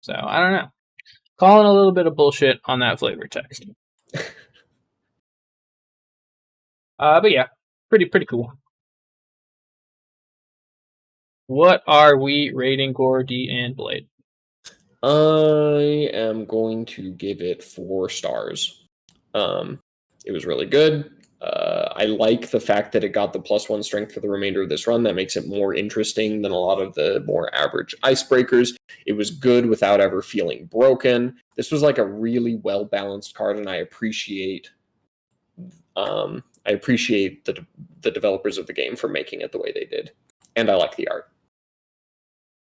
So, I don't know. Calling a little bit of bullshit on that flavor text. But yeah, pretty cool. What are we rating Gordian Blade? I am going to give it 4 stars. It was really good. I like the fact that it got the +1 strength for the remainder of this run. That makes it more interesting than a lot of the more average icebreakers. It was good without ever feeling broken. This was like a really well-balanced card, and I appreciate the developers of the game for making it the way they did. And I like the art.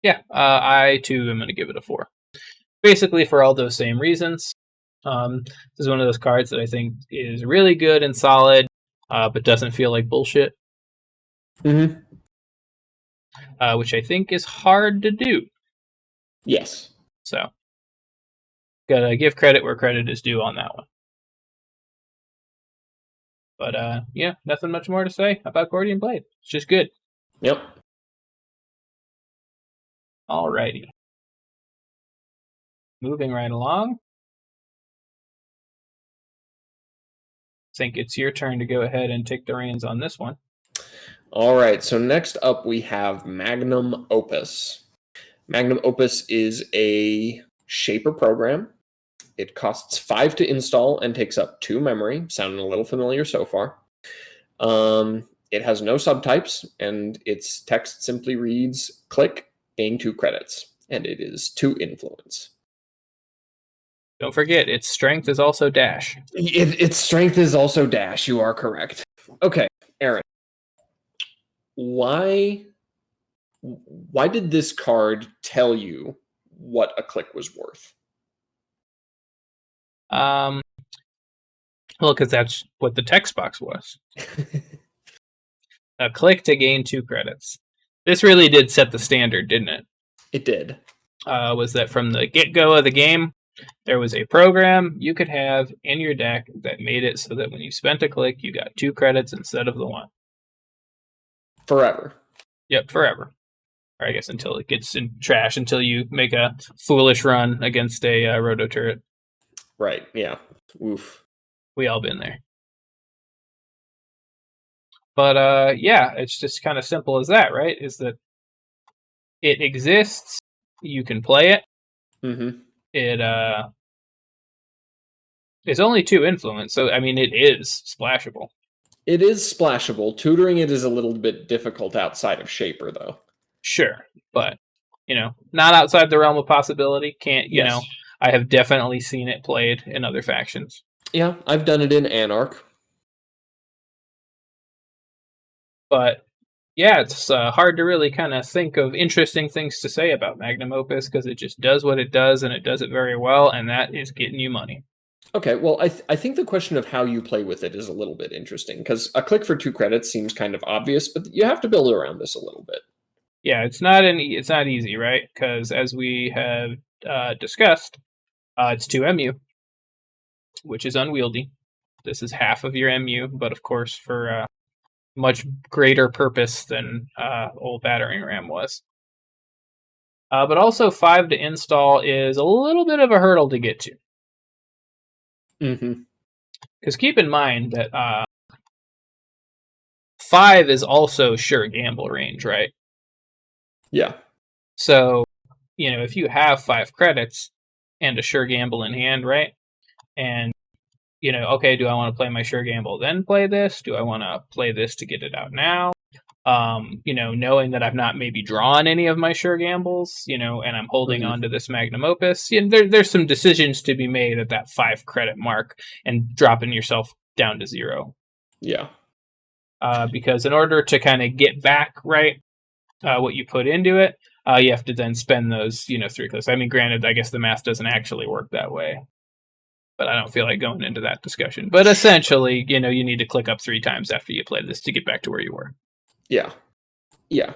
Yeah, I too am going to give it a 4. Basically for all those same reasons. This is one of those cards that I think is really good and solid, but doesn't feel like bullshit. Mm-hmm. Which I think is hard to do. Yes. So, gotta give credit where credit is due on that one. But yeah, nothing much more to say about Gordian Blade. It's just good. Yep. Alrighty. Moving right along. I think it's your turn to go ahead and take the reins on this one. All right, so next up we have Magnum Opus. Magnum Opus is a Shaper program. It costs 5 to install and takes up 2 memory. Sounding a little familiar so far. It has no subtypes, and its text simply reads, click, gain 2 credits. And it is 2 influence. Don't forget, its strength is also dash. Its strength is also dash, you are correct. Okay, Aaron. Why did this card tell you what a click was worth? Well, because that's what the text box was. A click to gain 2 credits. This really did set the standard, didn't it? It did. Was that from the get-go of the game, there was a program you could have in your deck that made it so that when you spent a click, you got 2 credits instead of the 1. Forever. Yep, forever. Or I guess until it gets in trash, until you make a foolish run against a roto turret. Right, yeah. Oof. We all been there. But yeah, it's just kind of simple as that, right? Is that it exists, you can play it. Mm-hmm. It is only 2 influence, so I mean it is splashable. It is splashable. Tutoring it is a little bit difficult outside of Shaper, though. Sure, but not outside the realm of possibility. Can't you know? I have definitely seen it played in other factions. Yeah, I've done it in Anarch. But yeah, it's hard to really kind of think of interesting things to say about Magnum Opus because it just does what it does and it does it very well, and that is getting you money. Okay, well, I think the question of how you play with it is a little bit interesting because a click for 2 credits seems kind of obvious, but you have to build around this a little bit. Yeah, it's not easy, right? Because as we have discussed, it's 2 MU, which is unwieldy. This is half of your MU, but of course for much greater purpose than old battering ram was. But also 5 to install is a little bit of a hurdle to get to. Mm-hmm. Because keep in mind that 5 is also sure gamble range, right? Yeah. So, if you have 5 credits and a sure gamble in hand, right? And, okay, do I want to play my sure gamble then play this? Do I want to play this to get it out now? Knowing that I've not maybe drawn any of my sure gambles, and I'm holding on to this Magnum Opus, there's some decisions to be made at that 5 credit mark and dropping yourself down to 0. Yeah. Because in order to kind of get back, right, what you put into it, you have to then spend those, 3 clicks. I mean, granted, I guess the math doesn't actually work that way, but I don't feel like going into that discussion. But essentially, you need to click up 3 times after you play this to get back to where you were. Yeah. Yeah.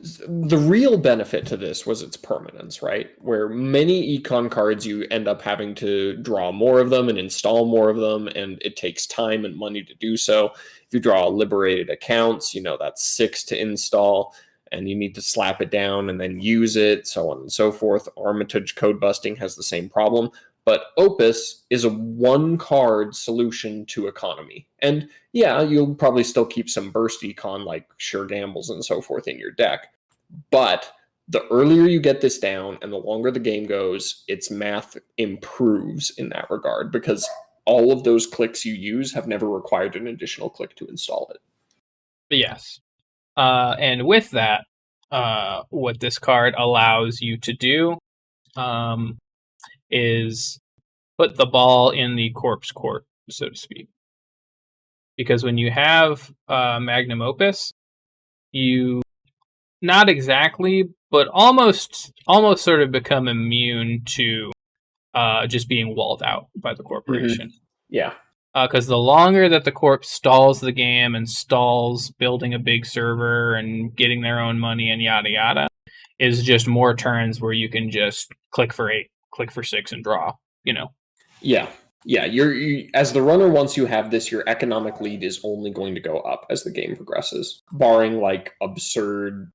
The real benefit to this was its permanence, right? Where many econ cards, you end up having to draw more of them and install more of them, and it takes time and money to do so. If you draw liberated accounts, that's 6 to install, and you need to slap it down and then use it, so on and so forth. Armitage code busting has the same problem. But Opus is a 1-card solution to economy. And yeah, you'll probably still keep some burst econ like sure gambles and so forth in your deck. But The earlier you get this down and the longer the game goes, its math improves in that regard because all of those clicks you use have never required an additional click to install it. Yes. And with that, what this card allows you to do is put the ball in the corpse court, so to speak. Because when you have Magnum Opus, you not exactly, but almost sort of become immune to just being walled out by the corporation. Mm-hmm. Yeah. Because the longer that the corp stalls the game and stalls building a big server and getting their own money and yada yada, is just more turns where you can just click for 8, click for 6, and draw. Yeah. You as the runner, once you have this, your economic lead is only going to go up as the game progresses, barring like absurd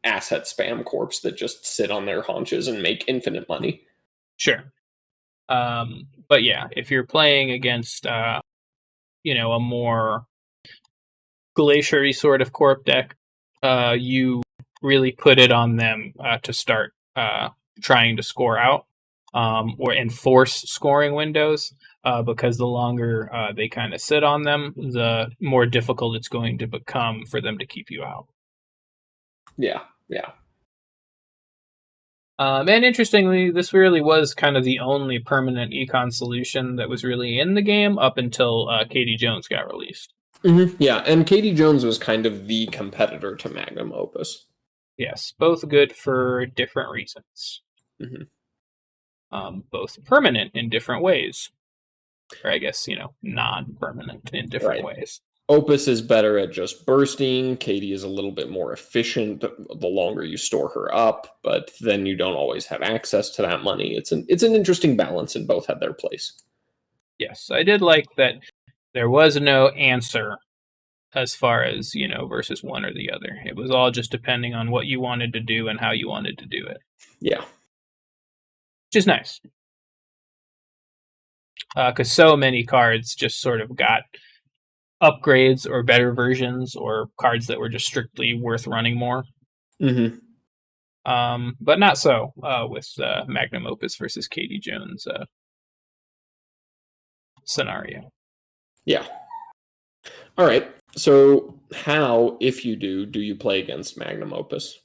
asset spam corps that just sit on their haunches and make infinite money. Sure. But yeah, if you're playing against a more glacier-y sort of corp deck, you really put it on them to start trying to score out or enforce scoring windows, because the longer they kind of sit on them, the more difficult it's going to become for them to keep you out. Yeah. And interestingly, this really was kind of the only permanent econ solution that was really in the game up until Katie Jones got released. Mm-hmm. Yeah, and Katie Jones was kind of the competitor to Magnum Opus. Yes, both good for different reasons. Mm-hmm. Both permanent in different ways. Or I guess, non-permanent in different ways. Opus is better at just bursting. Katie is a little bit more efficient the longer you store her up, but then you don't always have access to that money. It's an interesting balance, and both had their place. Yes, I did like that there was no answer as far as, versus one or the other. It was all just depending on what you wanted to do and how you wanted to do it. Yeah. Which is nice. Because so many cards just sort of got upgrades or better versions, or cards that were just strictly worth running more. Mm-hmm. But not so with Magnum Opus versus Katie Jones scenario. Yeah. All right. So how, if you do you play against Magnum Opus?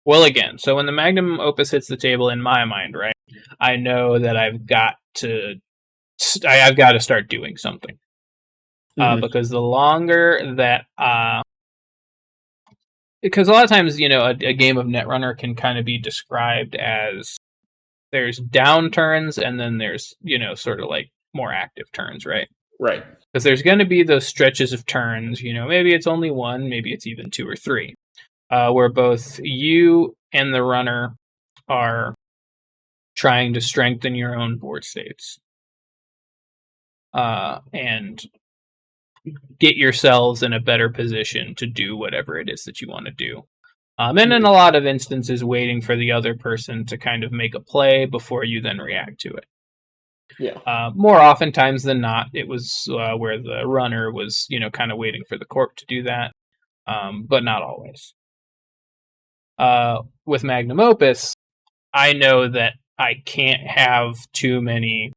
Well, again, so when the Magnum Opus hits the table, in my mind, right, I know that I've got to start doing something. Because the longer that because a lot of times, a game of Netrunner can kind of be described as there's down turns and then there's, sort of like more active turns, right? Right. Because there's going to be those stretches of turns, maybe it's only one, maybe it's even 2 or 3, where both you and the runner are trying to strengthen your own board states. And get yourselves in a better position to do whatever it is that you want to do. And in a lot of instances, waiting for the other person to kind of make a play before you then react to it. Yeah. More oftentimes than not, it was where the runner was, kind of waiting for the corp to do that, but not always. With Magnum Opus, I know that I can't have too many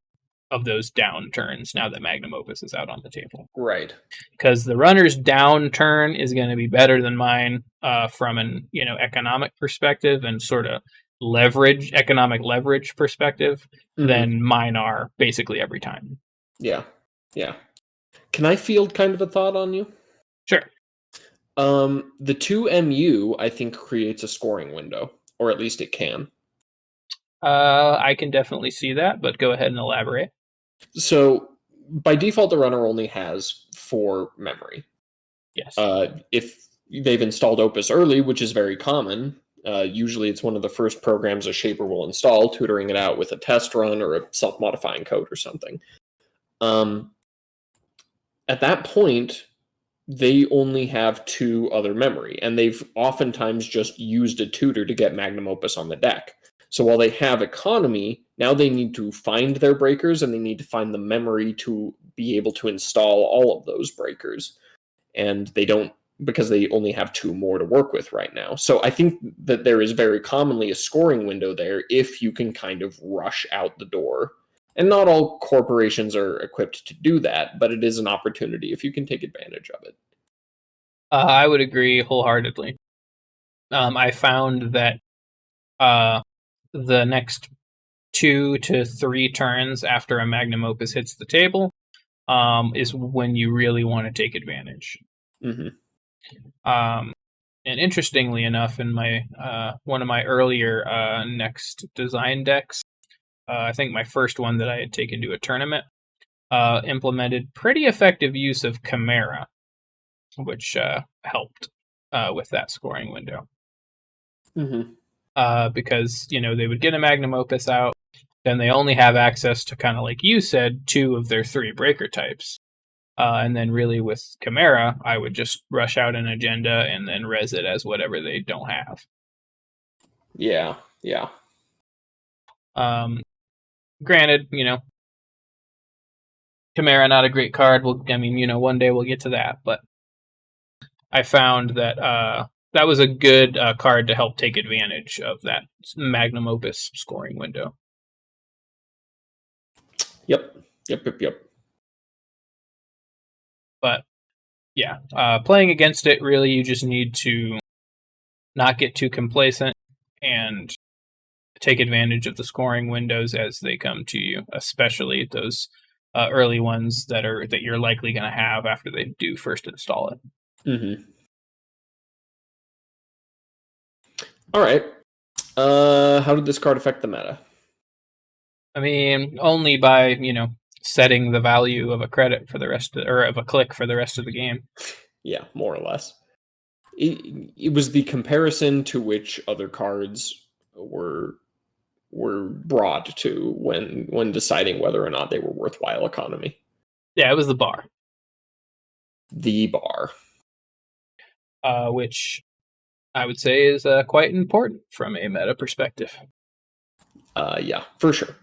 of those down turns now that Magnum Opus is out on the table. Right. Because the runner's down turn is going to be better than mine from an economic perspective and sort of economic leverage perspective than mine are basically every time. Yeah. Can I field kind of a thought on you? Sure. The 2MU, I think, creates a scoring window, or at least it can. I can definitely see that, but go ahead and elaborate. So, by default, the runner only has 4 memory. Yes. If they've installed Opus early, which is very common, usually it's one of the first programs a shaper will install, tutoring it out with a test run or a self-modifying code or something. At that point, they only have 2 other memory, and they've oftentimes just used a tutor to get Magnum Opus on the deck. So while they have economy, now they need to find their breakers, and they need to find the memory to be able to install all of those breakers. And they don't because they only have 2 more to work with right now. So I think that there is very commonly a scoring window there if you can kind of rush out the door. And not all corporations are equipped to do that, but it is an opportunity if you can take advantage of it. I would agree wholeheartedly. I found that the next 2 to 3 turns after a magnum opus hits the table is when you really want to take advantage. Mm-hmm. And interestingly enough, in my one of my earlier next design decks, I think my first one that I had taken to a tournament, implemented pretty effective use of Chimera, which helped with that scoring window. Mm-hmm. Because they would get a magnum opus out, then they only have access to, kind of like you said, 2 of their 3 breaker types. And then really with Chimera, I would just rush out an agenda and then res it as whatever they don't have. Yeah. Granted, Chimera, not a great card. One day we'll get to that. But I found that that was a good card to help take advantage of that magnum opus scoring window. Yep. But yeah, playing against it, really, you just need to not get too complacent and take advantage of the scoring windows as they come to you, especially those early ones that you're likely going to have after they do first install it. Mm-hmm. All right. How did this card affect the meta? I mean, only by setting the value of a credit for the rest of a click for the rest of the game. Yeah, more or less. It was the comparison to which other cards were brought to when deciding whether or not they were worthwhile economy. Yeah, it was the bar. The bar. Which I would say is quite important from a meta perspective. Yeah, for sure.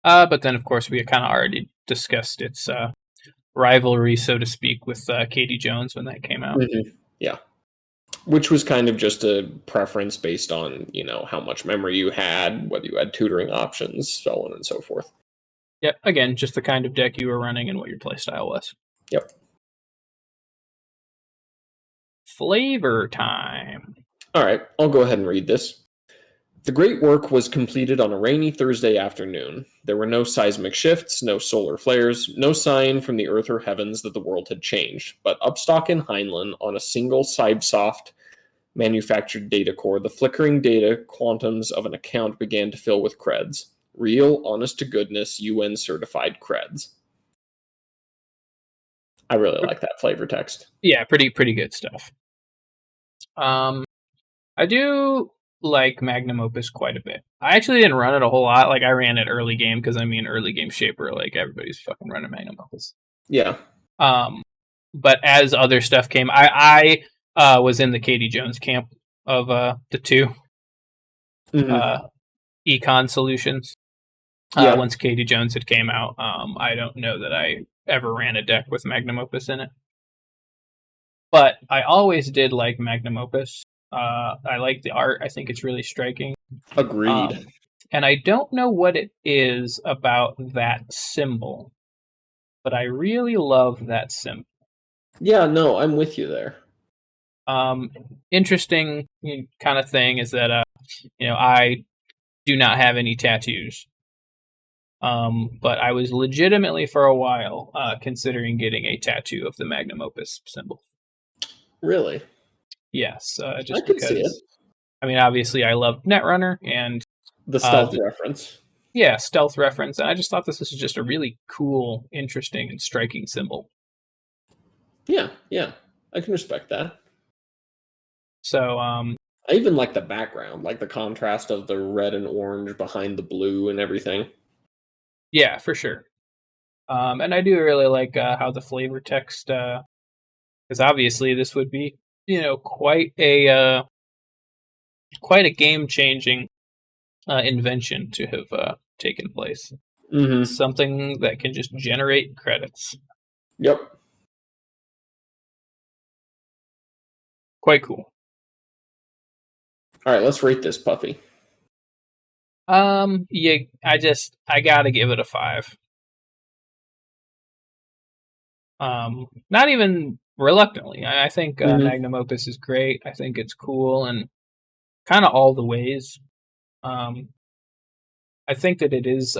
But then, of course, we kind of already discussed its rivalry, so to speak, with Katie Jones when that came out. Mm-hmm. Yeah. Which was kind of just a preference based on, how much memory you had, whether you had tutoring options, so on and so forth. Yep. Again, just the kind of deck you were running and what your playstyle was. Yep. Flavor time. All right, I'll go ahead and read this. The great work was completed on a rainy Thursday afternoon. There were no seismic shifts, no solar flares, no sign from the earth or heavens that the world had changed. But Upstock and Heinlein, on a single Cybesoft manufactured data core, the flickering data quantums of an account began to fill with creds. Real, honest-to-goodness, UN-certified creds. I really like that flavor text. Yeah, pretty good stuff. I do like Magnum Opus quite a bit. I actually didn't run it a whole lot. Like, I ran it early game because early game shaper. Like, everybody's fucking running Magnum Opus. Yeah. But as other stuff came, I was in the Katie Jones camp of the 2 Econ Solutions. Once Katie Jones had came out, I don't know that I ever ran a deck with Magnum Opus in it. But I always did like Magnum Opus. I like the art. I think it's really striking. Agreed. And I don't know what it is about that symbol, but I really love that symbol. Yeah, no, I'm with you there. Interesting kind of thing is that I do not have any tattoos. But I was legitimately for a while considering getting a tattoo of the Magnum Opus symbol. Really? Yes, just I could see it. Obviously I love Netrunner and the stealth reference. Yeah, stealth reference, and I just thought this was just a really cool, interesting, and striking symbol. Yeah, I can respect that. So, I even like the background, like the contrast of the red and orange behind the blue and everything. Yeah, for sure. And I do really like how the flavor text, because obviously this would be, quite a game-changing invention to have taken place. Mm-hmm. Something that can just generate credits. Yep. quite cool. All right, let's rate this puppy. Yeah, I gotta give it a 5. Not even reluctantly. I think Magnum Opus is great. I think it's cool and kind of all the ways. I think that it is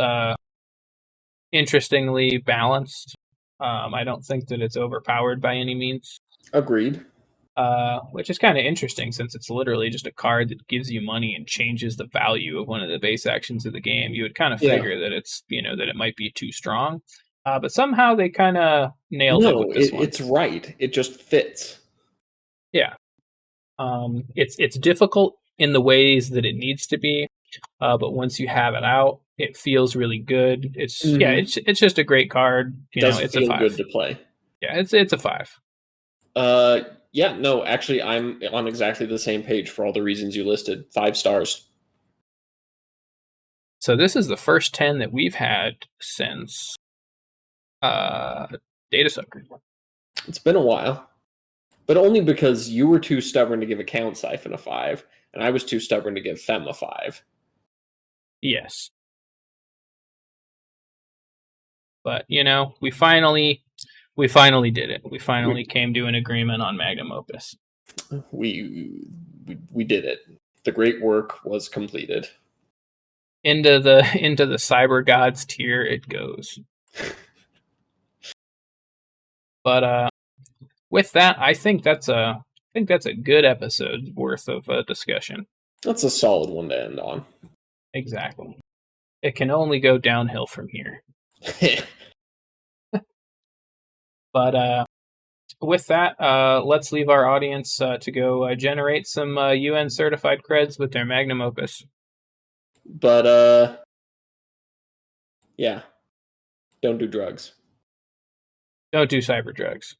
interestingly balanced. I don't think that it's overpowered by any means. Agreed. Which is kind of interesting since it's literally just a card that gives you money and changes the value of one of the base actions of the game. You would kind of figure that it's that it might be too strong, but somehow they kind of nailed it with this one. It's right. It just fits. Yeah. It's difficult in the ways that it needs to be, but once you have it out, it feels really good. It's it's just a great card. It's a 5. Good to play. Yeah, it's a 5. Yeah, no, actually, I'm on exactly the same page for all the reasons you listed. 5 stars. So this is the first 10 that we've had since Data Sucker. It's been a while, but only because you were too stubborn to give Account Siphon a 5, and I was too stubborn to give Fem a 5. Yes. But, we finally did it. We finally came to an agreement on Magnum Opus. We did it. The great work was completed. Into the Cyber Gods tier it goes. But with that, I think that's a good episode worth of discussion. That's a solid one to end on. Exactly. It can only go downhill from here. But with that, let's leave our audience to go generate some UN certified creds with their Magnum Opus. But yeah, don't do drugs. Don't do cyber drugs.